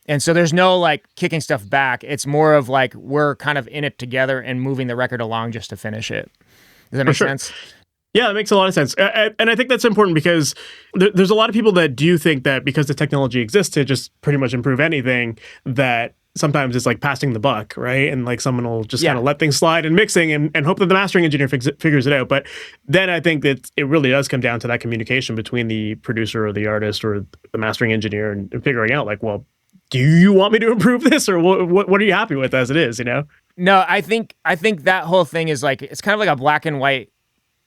And so there's no like kicking stuff back. It's more of like, we're kind of in it together and moving the record along just to finish it. Does that make sense? Yeah, that makes a lot of sense. And I think that's important because there's a lot of people that do think that because the technology exists to just pretty much improve anything, that sometimes it's like passing the buck, right? And like someone will just kind of let things slide in mixing and hope that the mastering engineer figures it out. But then I think that it really does come down to that communication between the producer or the artist or the mastering engineer and figuring out like, well, do you want me to improve this, or what are you happy with as it is, No, I think that whole thing is like, it's kind of like a black and white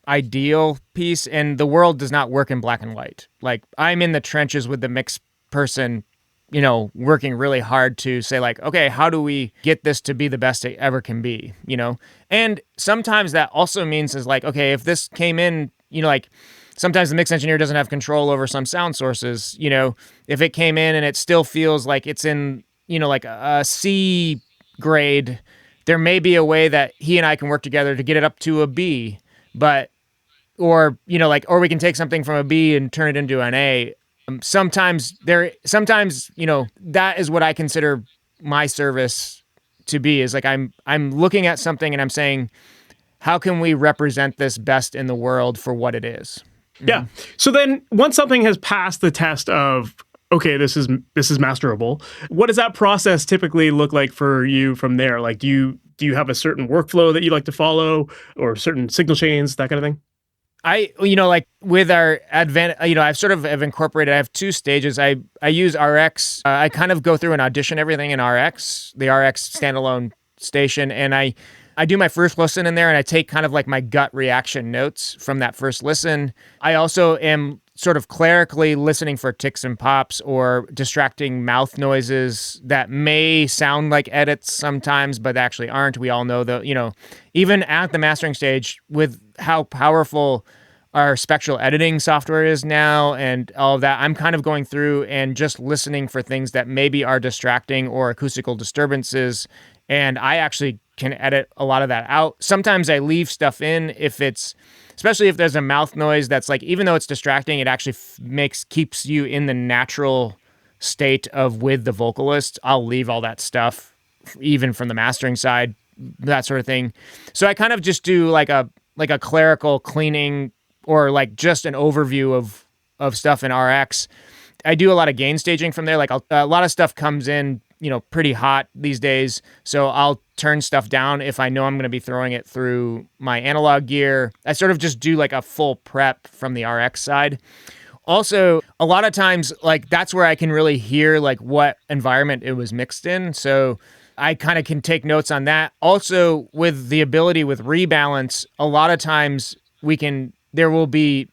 ideal piece, and the world does not work in black and white. Like I'm in the trenches with the mix person, working really hard to say like, okay, how do we get this to be the best it ever can be, And sometimes that also means is like, okay, if this came in, like sometimes the mix engineer doesn't have control over some sound sources, if it came in and it still feels like it's in, like a C grade. There may be a way that he and I can work together to get it up to a B, but or we can take something from a B and turn it into an A. Sometimes that is what I consider my service to be, is like I'm looking at something and I'm saying, how can we represent this best in the world for what it is? Yeah. So then once something has passed the test of, okay, this is masterable, what does that process typically look like for you from there? Like, do you have a certain workflow that you like to follow, or certain signal chains, that kind of thing? With our advent, I've sort of have incorporated, I have two stages. I use RX. I kind of go through and audition everything in RX, the RX standalone station. And I do my first listen in there, and I take kind of like my gut reaction notes from that first listen. I also am sort of clerically listening for ticks and pops or distracting mouth noises that may sound like edits sometimes, but actually aren't. We all know that, even at the mastering stage, with how powerful our spectral editing software is now and all of that, I'm kind of going through and just listening for things that maybe are distracting or acoustical disturbances. And I actually can edit a lot of that out. Sometimes I leave stuff in especially if there's a mouth noise that's like, even though it's distracting, it actually keeps you in the natural state of with the vocalist. I'll leave all that stuff, even from the mastering side, that sort of thing. So I kind of just do like a clerical cleaning, or like just an overview of stuff in RX. I do a lot of gain staging from there. Like a lot of stuff comes in, pretty hot these days. So I'll turn stuff down if I know I'm going to be throwing it through my analog gear. I sort of just do like a full prep from the RX side. Also, a lot of times, like that's where I can really hear like what environment it was mixed in. So I kind of can take notes on that. Also, with the ability with rebalance, a lot of times there will be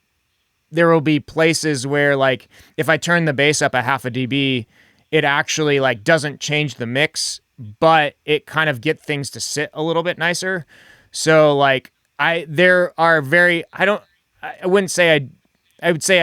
places where, like, if I turn the bass up a half a dB, it actually like doesn't change the mix, but it kind of get things to sit a little bit nicer. So like I would say I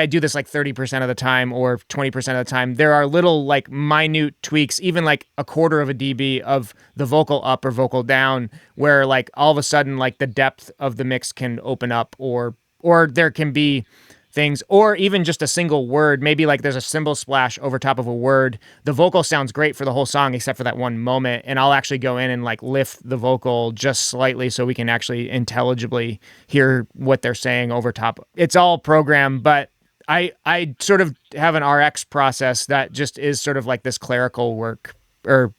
do this like 30% of the time or 20% of the time. There are little like minute tweaks, even like a quarter of a dB of the vocal up or vocal down, where like all of a sudden like the depth of the mix can open up, or there can be things, or even just a single word. Maybe like there's a cymbal splash over top of a word. The vocal sounds great for the whole song except for that one moment, and I'll actually go in and like lift the vocal just slightly so we can actually intelligibly hear what they're saying over top. It's all programmed, but I sort of have an RX process that just is sort of like this clerical work or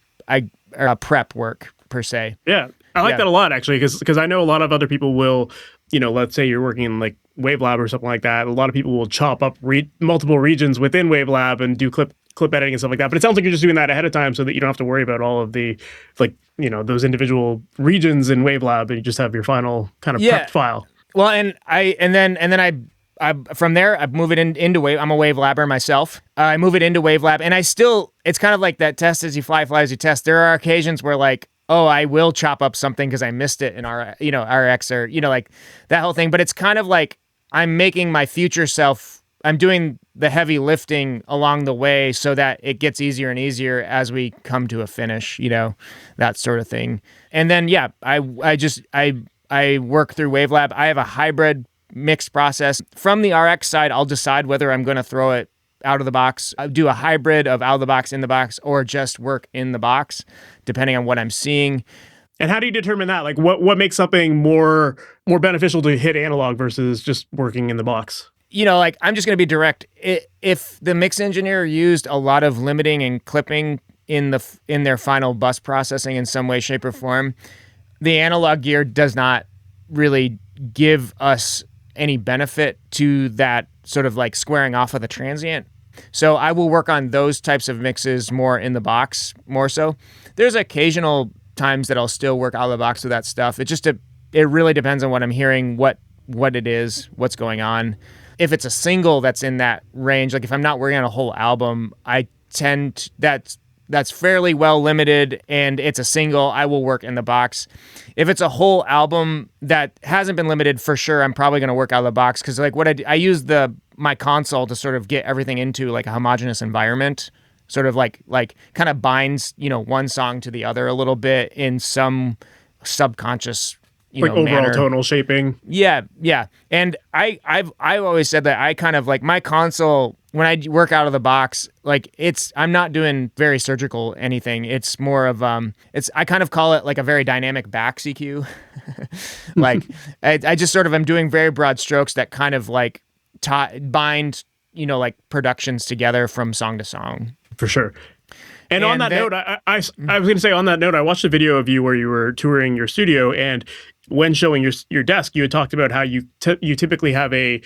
prep work per se. Yeah, I like that a lot, actually, because I know a lot of other people will, let's say you're working in like Wavelab or something like that. A lot of people will chop up multiple regions within Wavelab and do clip editing and stuff like that. But it sounds like you're just doing that ahead of time so that you don't have to worry about all of the, like, those individual regions in Wavelab, and you just have your final kind of prepped file. Well, and then I from there I move it into Wave. I'm a Wavelabber myself. I move it into Wavelab, and it's kind of like that test as you fly as you test. There are occasions where like, oh, I will chop up something because I missed it in RX or, like that whole thing. But it's kind of like I'm making my future self, I'm doing the heavy lifting along the way so that it gets easier and easier as we come to a finish, that sort of thing. And then, I work through Wavelab. I have a hybrid mix process. From the RX side, I'll decide whether I'm going to throw it out of the box, do a hybrid of out of the box, in the box, or just work in the box, depending on what I'm seeing. And how do you determine that? Like, what makes something more beneficial to hit analog versus just working in the box? Like, I'm just going to be direct. If the mix engineer used a lot of limiting and clipping in their final bus processing in some way, shape, or form, the analog gear does not really give us any benefit to that sort of like squaring off of the transient. So I will work on those types of mixes more in the box, more so. There's occasional times that I'll still work out of the box with that stuff. It really depends on what I'm hearing, what it is, what's going on. If it's a single that's in that range, like if I'm not working on a whole album, that's fairly well limited and it's a single, I will work in the box. If it's a whole album that hasn't been limited, for sure, I'm probably going to work out of the box, because like what I use my console to sort of get everything into like a homogeneous environment. sort of like kind of binds, one song to the other a little bit in some subconscious, like overall manner. tonal shaping. Yeah. And I've always said that I kind of like my console when I work out of the box, like I'm not doing very surgical anything. It's more of I kind of call it like a very dynamic back EQ. Like I just sort of am doing very broad strokes that kind of like bind, like productions together from song to song. For sure. And on that note, I was going to say on that note, I watched a video of you where you were touring your studio, and when showing your desk, you had talked about how you typically have a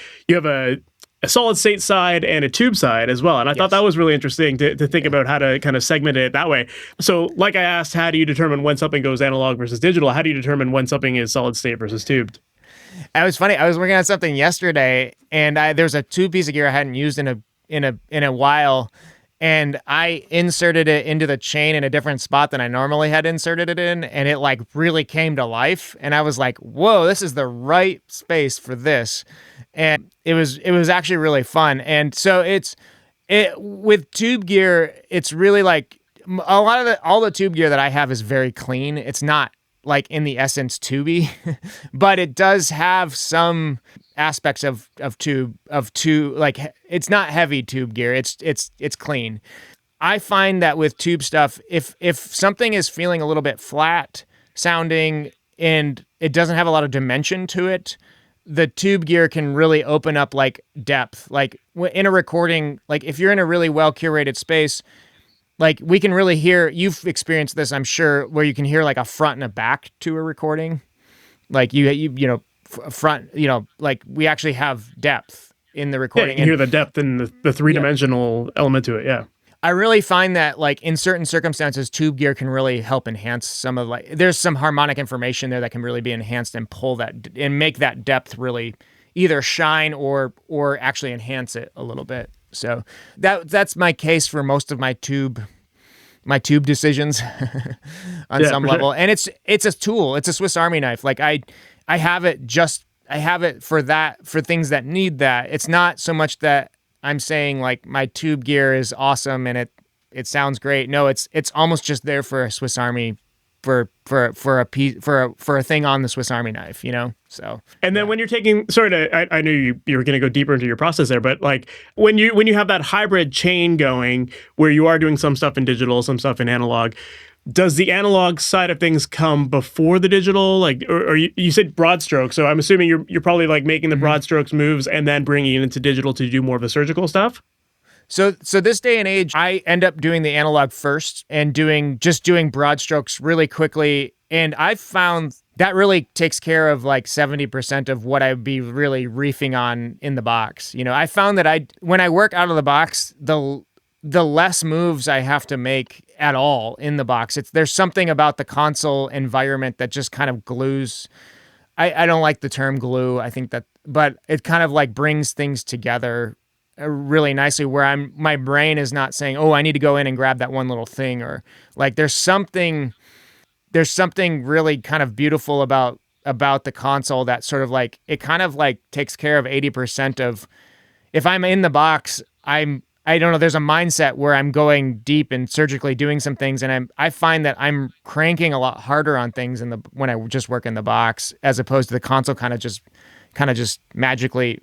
solid state side and a tube side as well. And I thought that was really interesting to think about how to kind of segment it that way. So like I asked, how do you determine when something goes analog versus digital? How do you determine when something is solid state versus tubed? It was funny. I was working on something yesterday, and there's a tube piece of gear I hadn't used in a while. And I inserted it into the chain in a different spot than I normally had inserted it in. And it like really came to life. And I was like, whoa, this is the right space for this. And it was actually really fun. And so with tube gear, it's really like a lot of all the tube gear that I have is very clean. It's not like in the essence tubey, but it does have some aspects of tube, like it's not heavy tube gear. It's clean. I find that with tube stuff, if something is feeling a little bit flat sounding and it doesn't have a lot of dimension to it, the tube gear can really open up like depth. Like in a recording, like if you're in a really well curated space, like we can really hear, you've experienced this, I'm sure, where you can hear like a front and a back to a recording. Like front, like we actually have depth in the recording. Yeah, you hear the depth and the three-dimensional element to it, yeah. I really find that like in certain circumstances, tube gear can really help enhance some of there's some harmonic information there that can really be enhanced and pull that and make that depth really either shine or actually enhance it a little bit. So that's my case for most of my tube decisions on some level. Sure. And it's a tool. It's a Swiss Army knife. Like I have it for things that need that. It's not so much that I'm saying like my tube gear is awesome and it sounds great. No, it's almost just there for a Swiss Army for a thing on the Swiss Army knife, So. And then when you're taking, I knew you were going to go deeper into your process there, but like when you have that hybrid chain going where you are doing some stuff in digital, some stuff in analog, does the analog side of things come before the digital? Like, or you said broad strokes, so I'm assuming you're probably like making the broad strokes moves and then bringing it into digital to do more of the surgical stuff? So this day and age, I end up doing the analog first and doing broad strokes really quickly. And I've found that really takes care of like 70% of what I'd be really reefing on in the box. I found that when I work out of the box, the less moves I have to make at all in the box. There's something about the console environment that just kind of glues. I don't like the term glue. I think that, but it kind of like brings things together really nicely where my brain is not saying, oh, I need to go in and grab that one little thing, or like there's something really kind of beautiful about the console that sort of like it kind of like takes care of 80% of if I'm in the box, I don't know, there's a mindset where I'm going deep and surgically doing some things, and I find that I'm cranking a lot harder on things when I just work in the box as opposed to the console kind of just magically.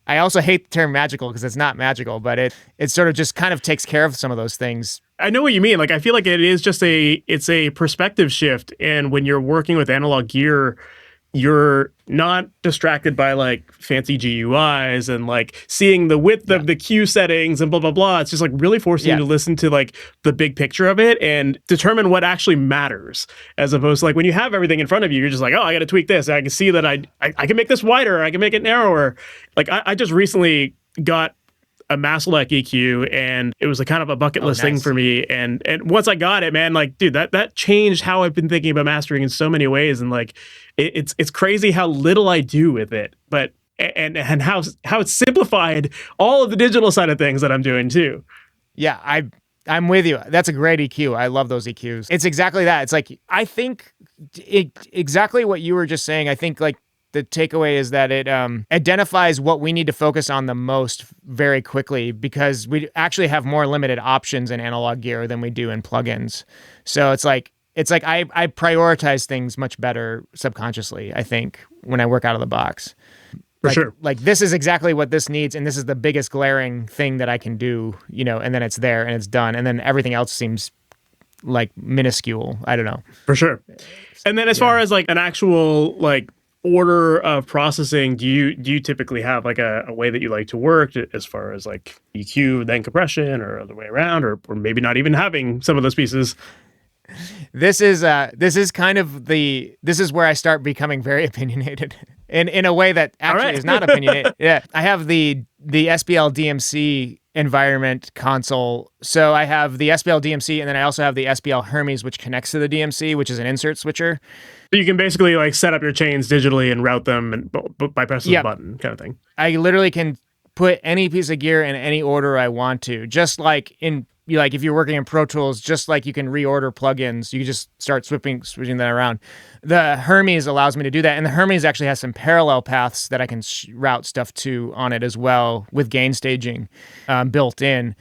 I also hate the term magical because it's not magical, but it sort of just kind of takes care of some of those things. I know what you mean. Like, I feel like it's a perspective shift. And when you're working with analog gear, you're not distracted by like fancy GUIs and like seeing the width of the cue settings and blah, blah, blah. It's just like really forcing you to listen to like the big picture of it and determine what actually matters, as opposed to like when you have everything in front of you, you're just like, oh, I got to tweak this. I can see that I can make this wider. I can make it narrower. Like I just recently got a Masterlock EQ, and it was a kind of a bucket list thing for me. And once I got it, man, like, dude, that changed how I've been thinking about mastering in so many ways. And like, it's crazy how little I do with it, but and how it's simplified all of the digital side of things that I'm doing too. Yeah, I'm with you. That's a great EQ. I love those EQs. It's exactly that. It's like, I think exactly what you were just saying. I think like the takeaway is that it identifies what we need to focus on the most very quickly, because we actually have more limited options in analog gear than we do in plugins. So it's like I prioritize things much better subconsciously, I think, when I work out of the box. For sure. Like, this is exactly what this needs, and this is the biggest glaring thing that I can do, and then it's there and it's done, and then everything else seems like minuscule. I don't know. For sure. And then as far as like an actual like order of processing, do you typically have like a way that you like to work as far as like EQ, then compression, or other way around, or maybe not even having some of those pieces? This is kind of this is where I start becoming very opinionated in a way that actually is not opinionated. Yeah. I have the SPL DMC environment console. So I have the SPL DMC, and then I also have the SPL Hermes, which connects to the DMC, which is an insert switcher. So you can basically like set up your chains digitally and route them and by pressing a button, kind of thing. I literally can put any piece of gear in any order I want to, just like if you're working in Pro Tools, just like you can reorder plugins, you can just start switching that around. The Hermes allows me to do that, and the Hermes actually has some parallel paths that I can route stuff to on it as well, with gain staging built in.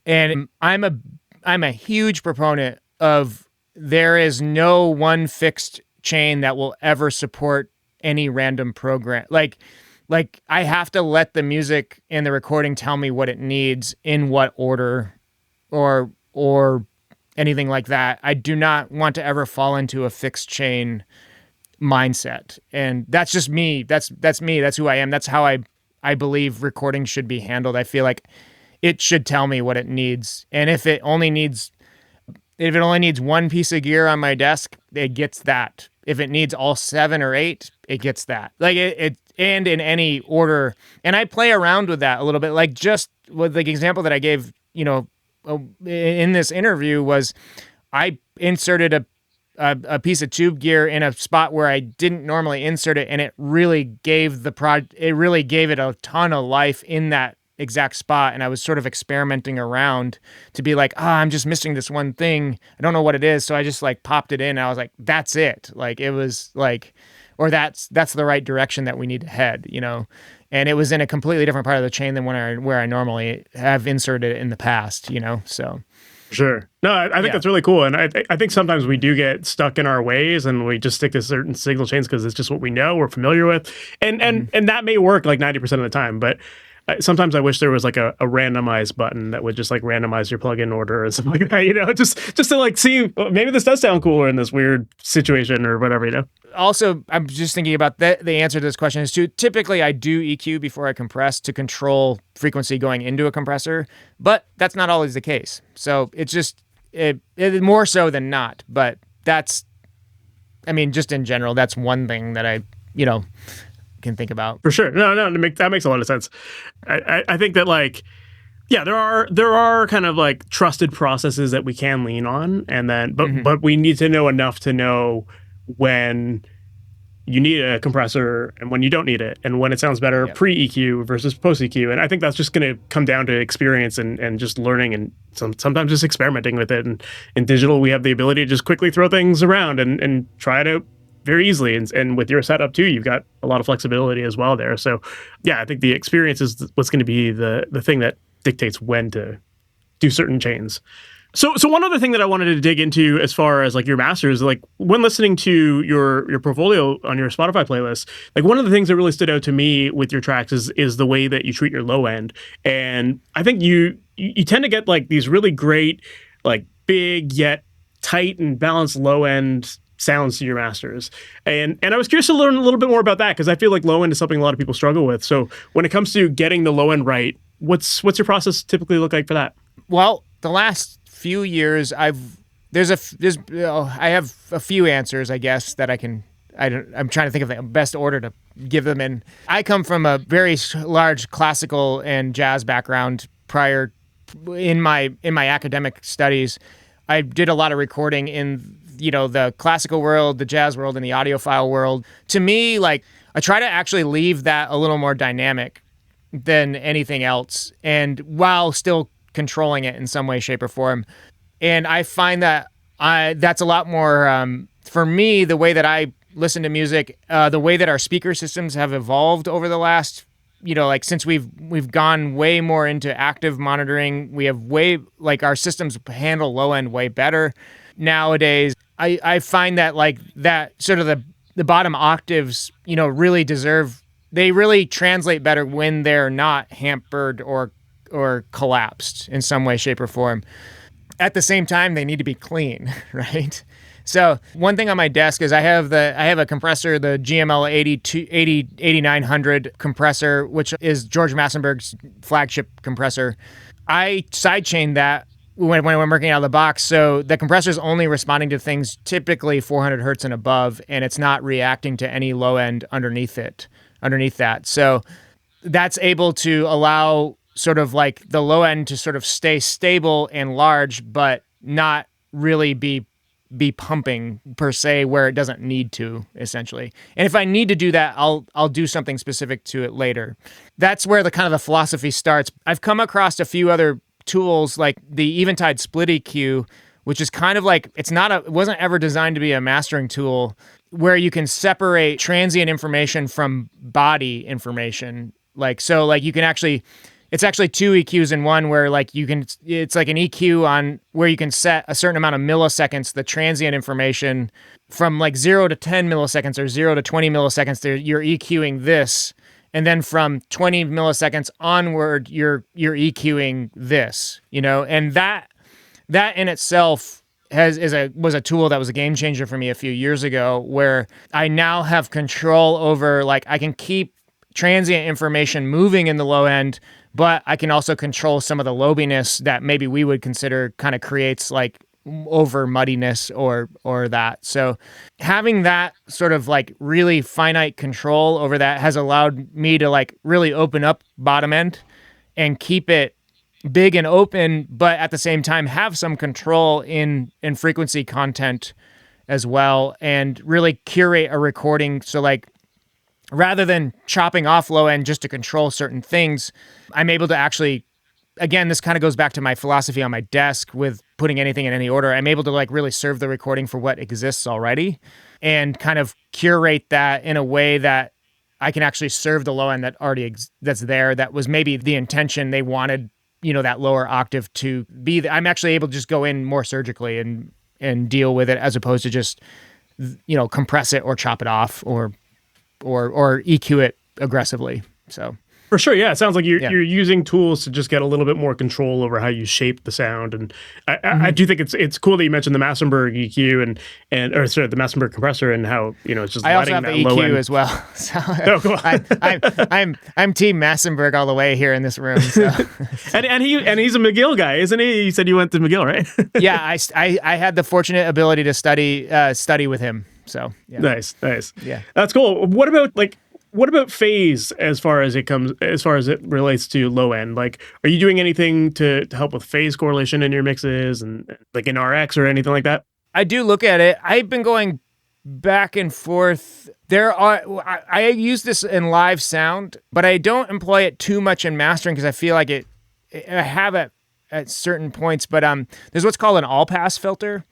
And I'm a huge proponent of, there is no one fixed chain that will ever support any random program. Like I have to let the music and the recording tell me what it needs in what order, or anything like that. I do not want to ever fall into a fixed chain mindset. And that's just me. That's me. That's who I am. That's how I believe recording should be handled. I feel like it should tell me what it needs. And if it only needs one piece of gear on my desk, it gets that. If it needs all 7 or 8, it gets that. Like it and in any order. And I play around with that a little bit. Like, just with the example that I gave, in this interview, was I inserted a piece of tube gear in a spot where I didn't normally insert it, and it really gave it a ton of life in that exact spot. And I was sort of experimenting around to be like, I'm just missing this one thing. I don't know what it is. So I just like popped it in, and I was like, that's it. Like, it was like, or that's the right direction that we need to head, And it was in a completely different part of the chain than where I normally have inserted it in the past, so. Sure. No, I think that's really cool. And I think sometimes we do get stuck in our ways, and we just stick to certain signal chains because it's just what we know, we're familiar with. And that may work like 90% of the time, but sometimes I wish there was like a randomize button that would just like randomize your plugin order or something like that, just to like see, maybe this does sound cooler in this weird situation or whatever, Also, I'm just thinking about the answer to this question is typically I do EQ before I compress to control frequency going into a compressor, but that's not always the case. So it's just it more so than not, but just in general, that's one thing that I, can think about. For sure. No, that makes a lot of sense. I think that like, yeah, there are kind of like trusted processes that we can lean on, and then but we need to know enough to know when you need a compressor and when you don't need it, and when it sounds better pre-EQ versus post-EQ. And I think that's just going to come down to experience and just learning, and sometimes just experimenting with it. And in digital, we have the ability to just quickly throw things around and try it out very easily. And with your setup too, you've got a lot of flexibility as well there. So yeah, I think the experience is what's going to be the thing that dictates when to do certain chains. So one other thing that I wanted to dig into as far as like your masters, like when listening to your portfolio on your Spotify playlist, like one of the things that really stood out to me with your tracks is the way that you treat your low end. And I think you tend to get like these really great, like big yet tight and balanced low end sounds to your masters. And I was curious to learn a little bit more about that, because I feel like low end is something a lot of people struggle with. So when it comes to getting the low end right, what's your process typically look like for that? Well, the last few years, I have a few answers, I guess, that I'm trying to think of the best order to give them in. I come from a very large classical and jazz background prior in my academic studies. I did a lot of recording in the classical world, the jazz world, and the audiophile world. To me, like, I try to actually leave that a little more dynamic than anything else, and while still controlling it in some way, shape, or form. And I find that that's a lot more, for me, the way that I listen to music. The way that our speaker systems have evolved over the last, like since we've gone way more into active monitoring, we have our systems handle low end way better nowadays. I find that like that sort of the bottom octaves, they really translate better when they're not hampered or collapsed in some way, shape, or form. At the same time, they need to be clean, right? So one thing on my desk is I have a compressor, the GML 8900 compressor, which is George Massenburg's flagship compressor. I sidechain that when I'm working out of the box. So the compressor is only responding to things typically 400 hertz and above, and it's not reacting to any low end underneath that. So that's able to allow sort of like the low end to sort of stay stable and large, but not really be pumping per se where it doesn't need to, essentially. And if I need to do that, I'll do something specific to it later. That's where the kind of the philosophy starts. I've come across a few other tools like the Eventide Split EQ, which is kind of like, it wasn't ever designed to be a mastering tool, where you can separate transient information from body information. You can actually, it's actually two EQs in one, where it's like an EQ on where you can set a certain amount of milliseconds, the transient information from like 0 to 10 milliseconds or 0 to 20 milliseconds, you're EQing this. And then from 20 milliseconds onward, you're EQing this, and that in itself was a tool that was a game changer for me a few years ago, where I now have control over, I can keep transient information moving in the low end, but I can also control some of the lobiness that maybe we would consider kind of creates like over muddiness or that. So having that sort of like really finite control over that has allowed me to like really open up bottom end and keep it big and open, but at the same time have some control in frequency content as well, and really curate a recording. So like, rather than chopping off low end just to control certain things, I'm able to actually, again, this kind of goes back to my philosophy on my desk with putting anything in any order. I'm able to like really serve the recording for what exists already and kind of curate that in a way that I can actually serve the low end that already that's there. That was maybe the intention they wanted, that lower octave to be. I'm actually able to just go in more surgically and deal with it, as opposed to just, compress it or chop it off or EQ it aggressively. So for sure, yeah, it sounds like you're using tools to just get a little bit more control over how you shape the sound. And I do think it's cool that you mentioned the Massenburg EQ the Massenburg compressor and how it's just. I also letting have that the low EQ end as well. So oh, cool. I'm Team Massenburg all the way here in this room. So. and he's a McGill guy, isn't he? You said you went to McGill, right? Yeah, I had the fortunate ability to study with him. So yeah. Nice. Yeah, that's cool. What about phase as far as it relates to low end? Like, are you doing anything to help with phase correlation in your mixes and like in RX or anything like that? I do look at it. I've been going back and forth. I use this in live sound, but I don't employ it too much in mastering because I feel like I have it at certain points. But there's what's called an all pass filter,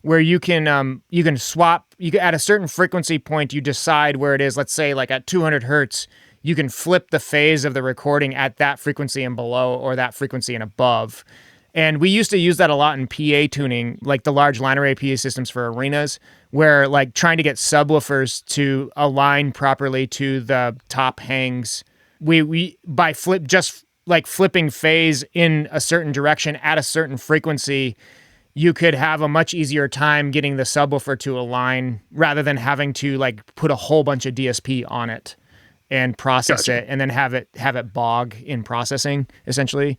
where you can swap. At a certain frequency point, you decide where it is. Let's say like at 200 hertz, you can flip the phase of the recording at that frequency and below, or that frequency and above. And we used to use that a lot in PA tuning, like the large line array PA systems for arenas, where like trying to get subwoofers to align properly to the top hangs. We by flipping phase in a certain direction at a certain frequency, you could have a much easier time getting the subwoofer to align rather than having to like put a whole bunch of DSP on it and process it and then have it bog in processing, essentially.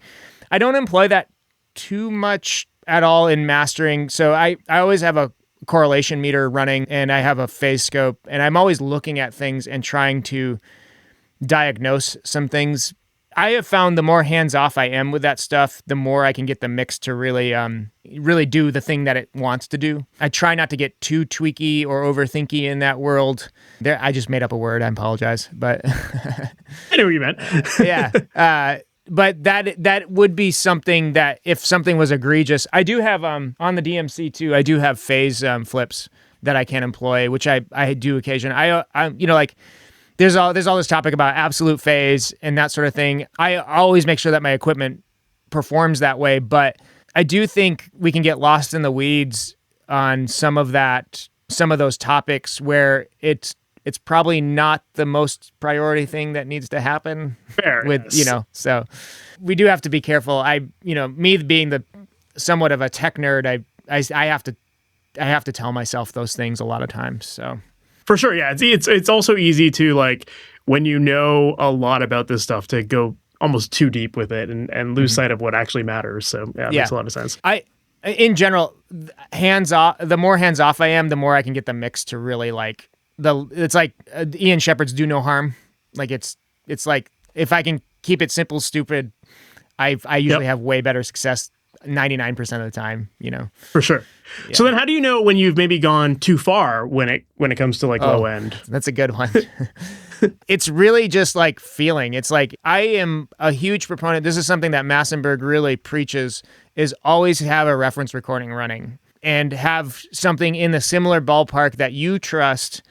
I don't employ that too much at all in mastering. So I always have a correlation meter running and I have a phase scope, and I'm always looking at things and trying to diagnose some things. I have found the more hands-off I am with that stuff, the more I can get the mix to really do the thing that it wants to do. I try not to get too tweaky or overthinky in that world. I just made up a word. I apologize, but I know what you meant. Yeah. But that would be something that if something was egregious, I do have on the DMC too. I do have phase flips that I can employ, which I do occasionally. Like there's all this topic about absolute phase and that sort of thing. I always make sure that my equipment performs that way, but I do think we can get lost in the weeds on some of those topics where it's probably not the most priority thing that needs to happen. Fair, yes. So we do have to be careful. Me being the somewhat of a tech nerd, I have to tell myself those things a lot of times. So for sure, yeah. It's also easy to, like, when you know a lot about this stuff, to go almost too deep with it and lose sight of what actually matters. So yeah, it makes a lot of sense. In general, hands off. The more hands off I am, the more I can get the mix to really like it's like Ian Shepherd's "Do No Harm." Like it's like if I can keep it simple, stupid, I usually have way better success 99% of the time. For sure. Yeah. So then, how do you know when you've maybe gone too far when it comes to like low end? That's a good one. It's really just like feeling. It's like I am a huge proponent. This is something that Massenburg really preaches: is always have a reference recording running and have something in the similar ballpark that you trust,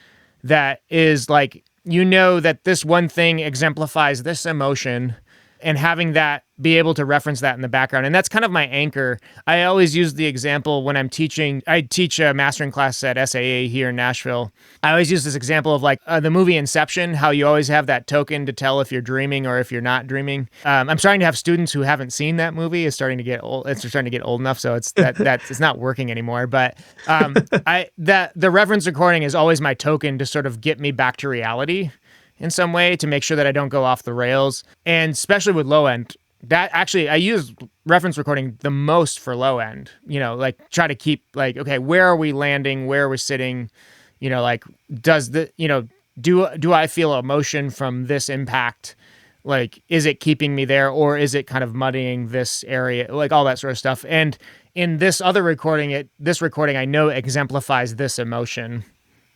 that is like, that this one thing exemplifies this emotion, and having that be able to reference that in the background. And that's kind of my anchor. I always use the example when I'm teaching. I teach a mastering class at SAE here in Nashville. I always use this example of like the movie Inception, how you always have that token to tell if you're dreaming or if you're not dreaming. I'm starting to have students who haven't seen that movie. It's starting to get old. It's starting to get old enough, so it's not working anymore. But the reference recording is always my token to sort of get me back to reality in some way, to make sure that I don't go off the rails. And especially with low end, that actually I use reference recording the most for low end, like try to keep like, okay, where are we landing? Where are we sitting? Like do I feel emotion from this impact? Like, is it keeping me there, or is it kind of muddying this area? Like all that sort of stuff. And in this other recording, this recording I know exemplifies this emotion,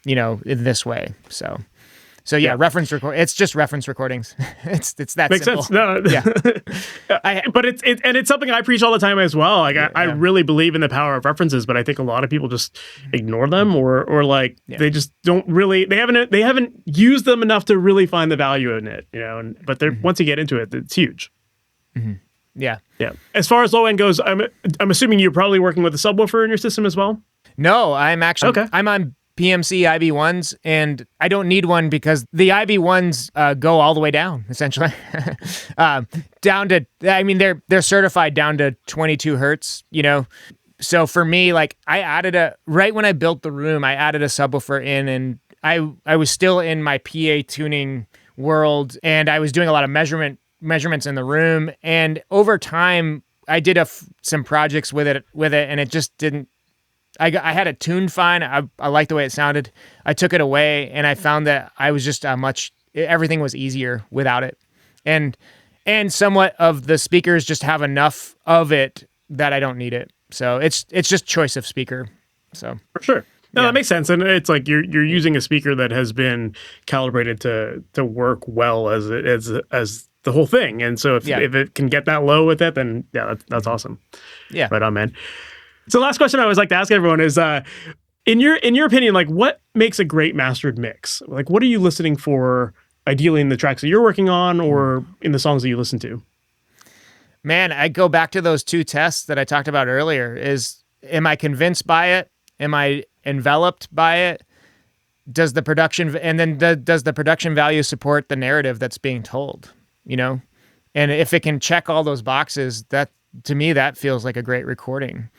in this way. So yeah, reference record. It's just reference recordings. It's that makes simple. sense. No, yeah. But it's something I preach all the time as well. Like I really believe in the power of references, but I think a lot of people just ignore them, or like they just don't really. They haven't used them enough to really find the value in it. But once you get into it, it's huge. Mm-hmm. Yeah. Yeah. As far as low end goes, I'm assuming you're probably working with a subwoofer in your system as well. No, I'm actually okay. I'm on PMC IB1s, and I don't need one because the IB1s go all the way down, essentially. Down to, they're certified down to 22 hertz, So for me, like right when I built the room, I added a subwoofer in, and I was still in my PA tuning world, and I was doing a lot of measurements in the room. And over time, I did some projects with it, and it just didn't. I had it tuned fine. I liked the way it sounded. I took it away, and I found that I was just everything was easier without it. And somewhat of the speakers just have enough of it that I don't need it. So it's just choice of speaker. So for sure. No, that makes sense. And it's like you're using a speaker that has been calibrated to work well as the whole thing. And so if it can get that low with it, then that's awesome. Yeah. Right on, man. So last question I always like to ask everyone is, in your opinion, like what makes a great mastered mix? Like what are you listening for ideally in the tracks that you're working on or in the songs that you listen to? Man, I go back to those two tests that I talked about earlier. Am I convinced by it? Am I enveloped by it? Does the production value support the narrative that's being told? And if it can check all those boxes, that to me, that feels like a great recording.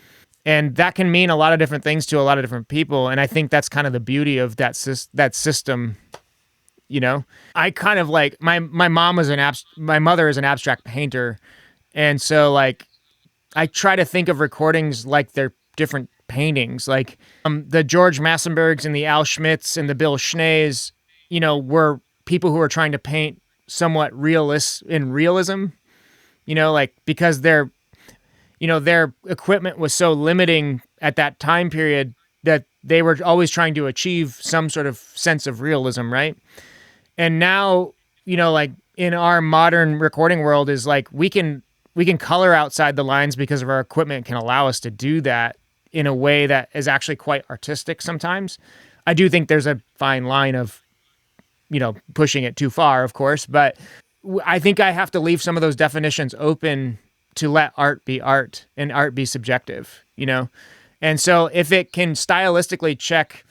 And that can mean a lot of different things to a lot of different people. And I think that's kind of the beauty of that system. I kind of like my mother is an abstract painter. And so like, I try to think of recordings like they're different paintings. Like the George Massenburgs and the Al Schmidts and the Bill Schnees, were people who were trying to paint somewhat realism, like because their equipment was so limiting at that time period that they were always trying to achieve some sort of sense of realism, right? And now, like in our modern recording world is like we can color outside the lines because of our equipment can allow us to do that, in a way that is actually quite artistic sometimes. I do think there's a fine line of, pushing it too far, of course, but I think I have to leave some of those definitions open to let art be art and art be subjective, And so if it can stylistically check,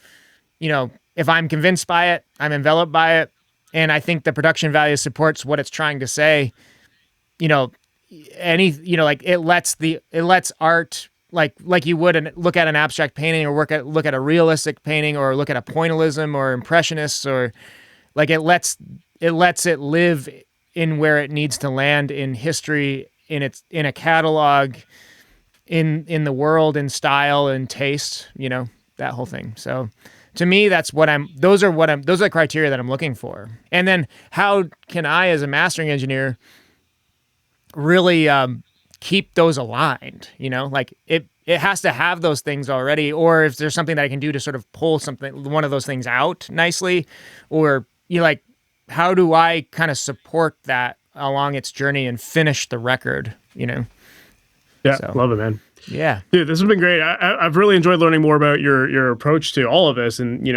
if I'm convinced by it, I'm enveloped by it, and I think the production value supports what it's trying to say, it lets art, like you would look at an abstract painting or look at a realistic painting or look at a pointillism or impressionists, or like it lets it live in where it needs to land in history, in a catalog, in the world, in style and taste, that whole thing. So to me, those are the criteria that I'm looking for. And then how can I, as a mastering engineer, really keep those aligned? Like it has to have those things already, or if there's something that I can do to sort of pull one of those things out nicely, or how do I kind of support that along its journey and finish the record, Yeah, So, love it, man. Yeah. Dude, this has been great. I've really enjoyed learning more about your approach to all of this, and,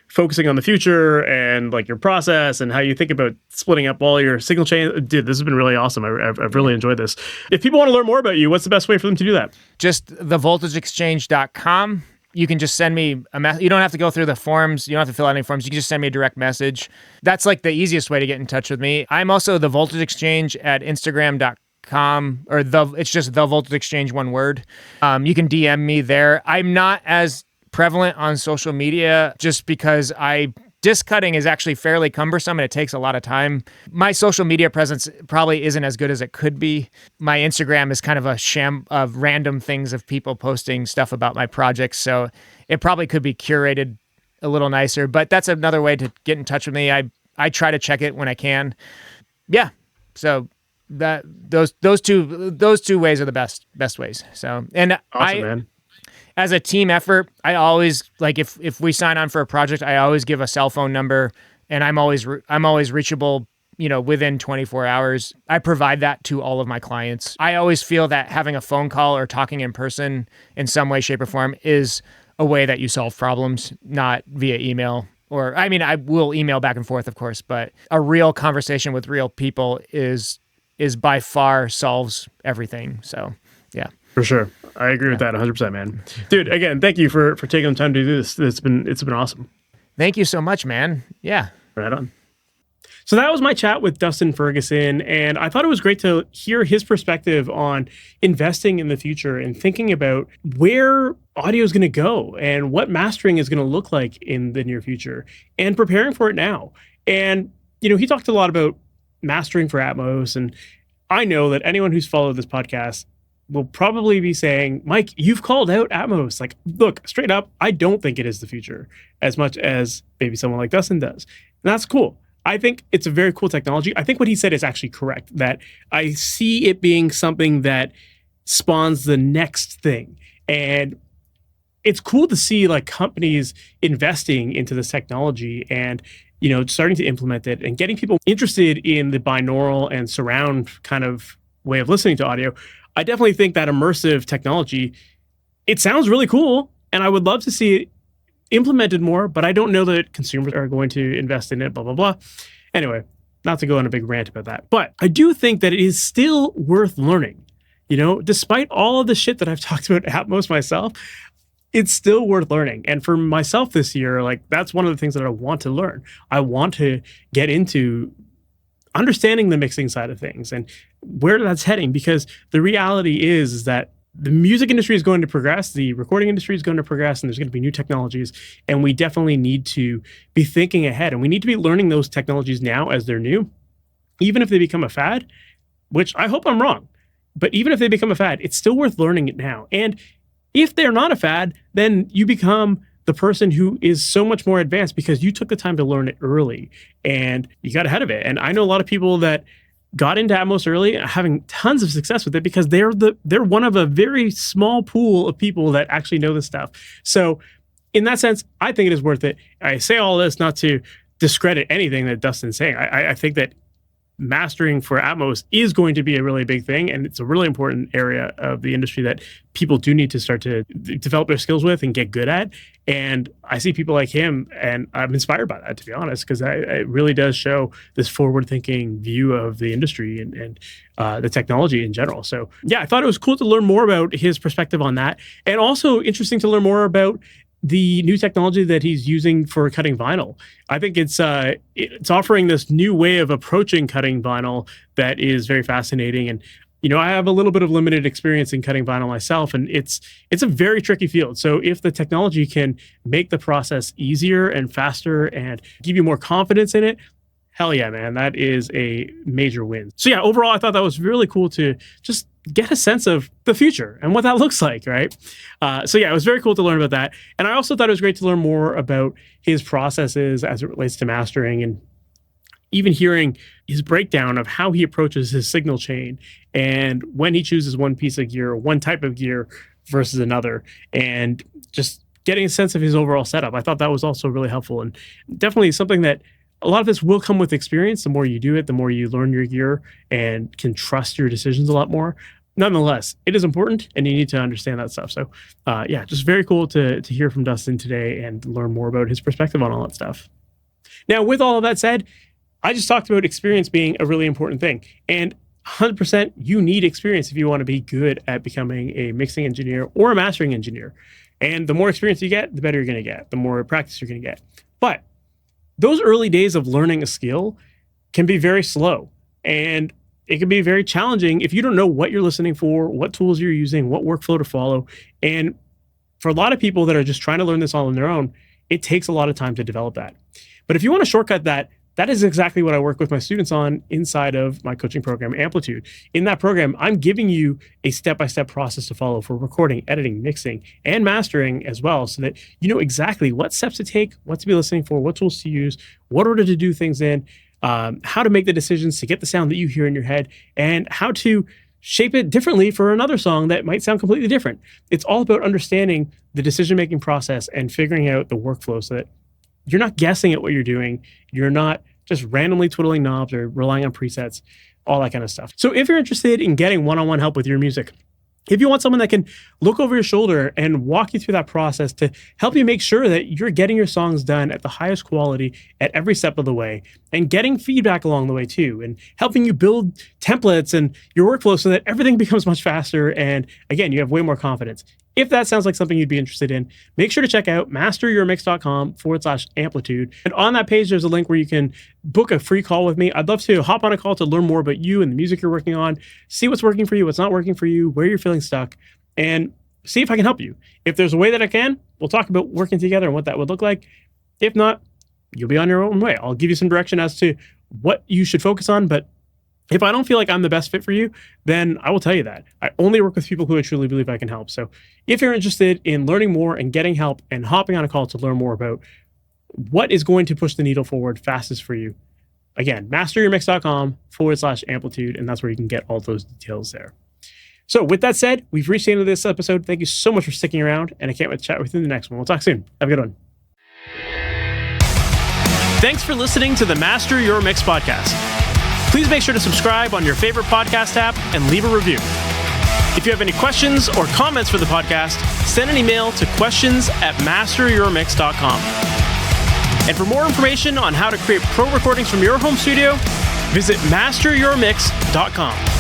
focusing on the future and your process and how you think about splitting up all your signal chains. Dude, this has been really awesome. I've really enjoyed this. If people want to learn more about you, what's the best way for them to do that? Just thevoltageexchange.com. You can just send me a message. You don't have to go through the forms. You don't have to fill out any forms. You can just send me a direct message. That's the easiest way to get in touch with me. I'm also The Voltage Exchange at Instagram.com, or it's just The Voltage Exchange, one word. You can DM me there. I'm not as prevalent on social media just because disc cutting is actually fairly cumbersome and it takes a lot of time. My social media presence probably isn't as good as it could be. My Instagram is kind of a sham of random things of people posting stuff about my projects, so it probably could be curated a little nicer, but that's another way to get in touch with me. I try to check it when I can. Yeah. So those two ways are the best ways. So, and awesome, man. As a team effort, I always, if we sign on for a project, I always give a cell phone number, and I'm always reachable, within 24 hours. I provide that to all of my clients. I always feel that having a phone call or talking in person in some way, shape, or form is a way that you solve problems, not via email. I will email back and forth, of course, but a real conversation with real people is by far solves everything. So, yeah. For sure. I agree with that 100%, man. Dude, again, thank you for taking the time to do this. It's been awesome. Thank you so much, man. Yeah. Right on. So that was my chat with Duncan Ferguson, and I thought it was great to hear his perspective on investing in the future and thinking about where audio is going to go and what mastering is going to look like in the near future and preparing for it now. And, he talked a lot about mastering for Atmos, and I know that anyone who's followed this podcast will probably be saying, Mike, you've called out Atmos. Look, straight up, I don't think it is the future as much as maybe someone like Dustin does. And that's cool. I think it's a very cool technology. I think what he said is actually correct, that I see it being something that spawns the next thing. And it's cool to see companies investing into this technology and, starting to implement it and getting people interested in the binaural and surround kind of way of listening to audio. I definitely think that immersive technology, it sounds really cool, and I would love to see it implemented more, but I don't know that consumers are going to invest in it, blah, blah, blah. Anyway, not to go on a big rant about that, but I do think that it is still worth learning. Despite all of the shit that I've talked about Atmos myself, it's still worth learning. And for myself this year, that's one of the things that I want to learn. I want to get into understanding the mixing side of things and where that's heading, because the reality is that the music industry is going to progress, the recording industry is going to progress, and there's going to be new technologies, and we definitely need to be thinking ahead, and we need to be learning those technologies now as they're new, even if they become a fad, which I hope I'm wrong, but even if they become a fad, it's still worth learning it now. And if they're not a fad, then you become the person who is so much more advanced because you took the time to learn it early and you got ahead of it. And I know a lot of people that got into Atmos early, having tons of success with it because they're one of a very small pool of people that actually know this stuff. So in that sense, I think it is worth it. I say all this not to discredit anything that Dustin's saying. I think that mastering for Atmos is going to be a really big thing. And it's a really important area of the industry that people do need to start to develop their skills with and get good at. And I see people like him, and I'm inspired by that, to be honest, because it really does show this forward-thinking view of the industry and the technology in general. So yeah, I thought it was cool to learn more about his perspective on that. And also interesting to learn more about the new technology that he's using for cutting vinyl. I think it's offering this new way of approaching cutting vinyl that is very fascinating. And I have a little bit of limited experience in cutting vinyl myself, and it's a very tricky field. So if the technology can make the process easier and faster and give you more confidence in it, hell yeah, man, that is a major win. So yeah, overall, I thought that was really cool to just get a sense of the future and what that looks like, right? So yeah, it was very cool to learn about that. And I also thought it was great to learn more about his processes as it relates to mastering, and even hearing his breakdown of how he approaches his signal chain and when he chooses one piece of gear, one type of gear versus another, and just getting a sense of his overall setup. I thought that was also really helpful, and definitely something that a lot of this will come with experience. The more you do it, the more you learn your gear and can trust your decisions a lot more. Nonetheless, it is important, and you need to understand that stuff. So yeah, just very cool to hear from Dustin today and learn more about his perspective on all that stuff. Now, with all of that said, I just talked about experience being a really important thing. And 100% you need experience if you want to be good at becoming a mixing engineer or a mastering engineer. And the more experience you get, the better you're going to get, the more practice you're going to get. But those early days of learning a skill can be very slow, and it can be very challenging if you don't know what you're listening for, what tools you're using, what workflow to follow. And for a lot of people that are just trying to learn this all on their own, it takes a lot of time to develop that. But if you want to shortcut that, that is exactly what I work with my students on inside of my coaching program, Amplitude. In that program, I'm giving you a step-by-step process to follow for recording, editing, mixing, and mastering as well, so that you know exactly what steps to take, what to be listening for, what tools to use, what order to do things in, how to make the decisions to get the sound that you hear in your head, and how to shape it differently for another song that might sound completely different. It's all about understanding the decision-making process and figuring out the workflow so that you're not guessing at what you're doing. You're not just randomly twiddling knobs or relying on presets, all that kind of stuff. So if you're interested in getting one-on-one help with your music, if you want someone that can look over your shoulder and walk you through that process to help you make sure that you're getting your songs done at the highest quality at every step of the way, and getting feedback along the way too, and helping you build templates and your workflow so that everything becomes much faster, and again, you have way more confidence. If that sounds like something you'd be interested in, make sure to check out MasterYourMix.com/amplitude. And on that page, there's a link where you can book a free call with me. I'd love to hop on a call to learn more about you and the music you're working on, see what's working for you, what's not working for you, where you're feeling stuck, and see if I can help you. If there's a way that I can, we'll talk about working together and what that would look like. If not, you'll be on your own way. I'll give you some direction as to what you should focus on, but if I don't feel like I'm the best fit for you, then I will tell you that. I only work with people who I truly believe I can help. So if you're interested in learning more and getting help and hopping on a call to learn more about what is going to push the needle forward fastest for you, again, MasterYourMix.com/amplitude, and that's where you can get all those details there. So with that said, we've reached the end of this episode. Thank you so much for sticking around, and I can't wait to chat with you in the next one. We'll talk soon. Have a good one. Thanks for listening to the Master Your Mix podcast. Please make sure to subscribe on your favorite podcast app and leave a review. If you have any questions or comments for the podcast, send an email to questions@masteryourmix.com. And for more information on how to create pro recordings from your home studio, visit MasterYourMix.com.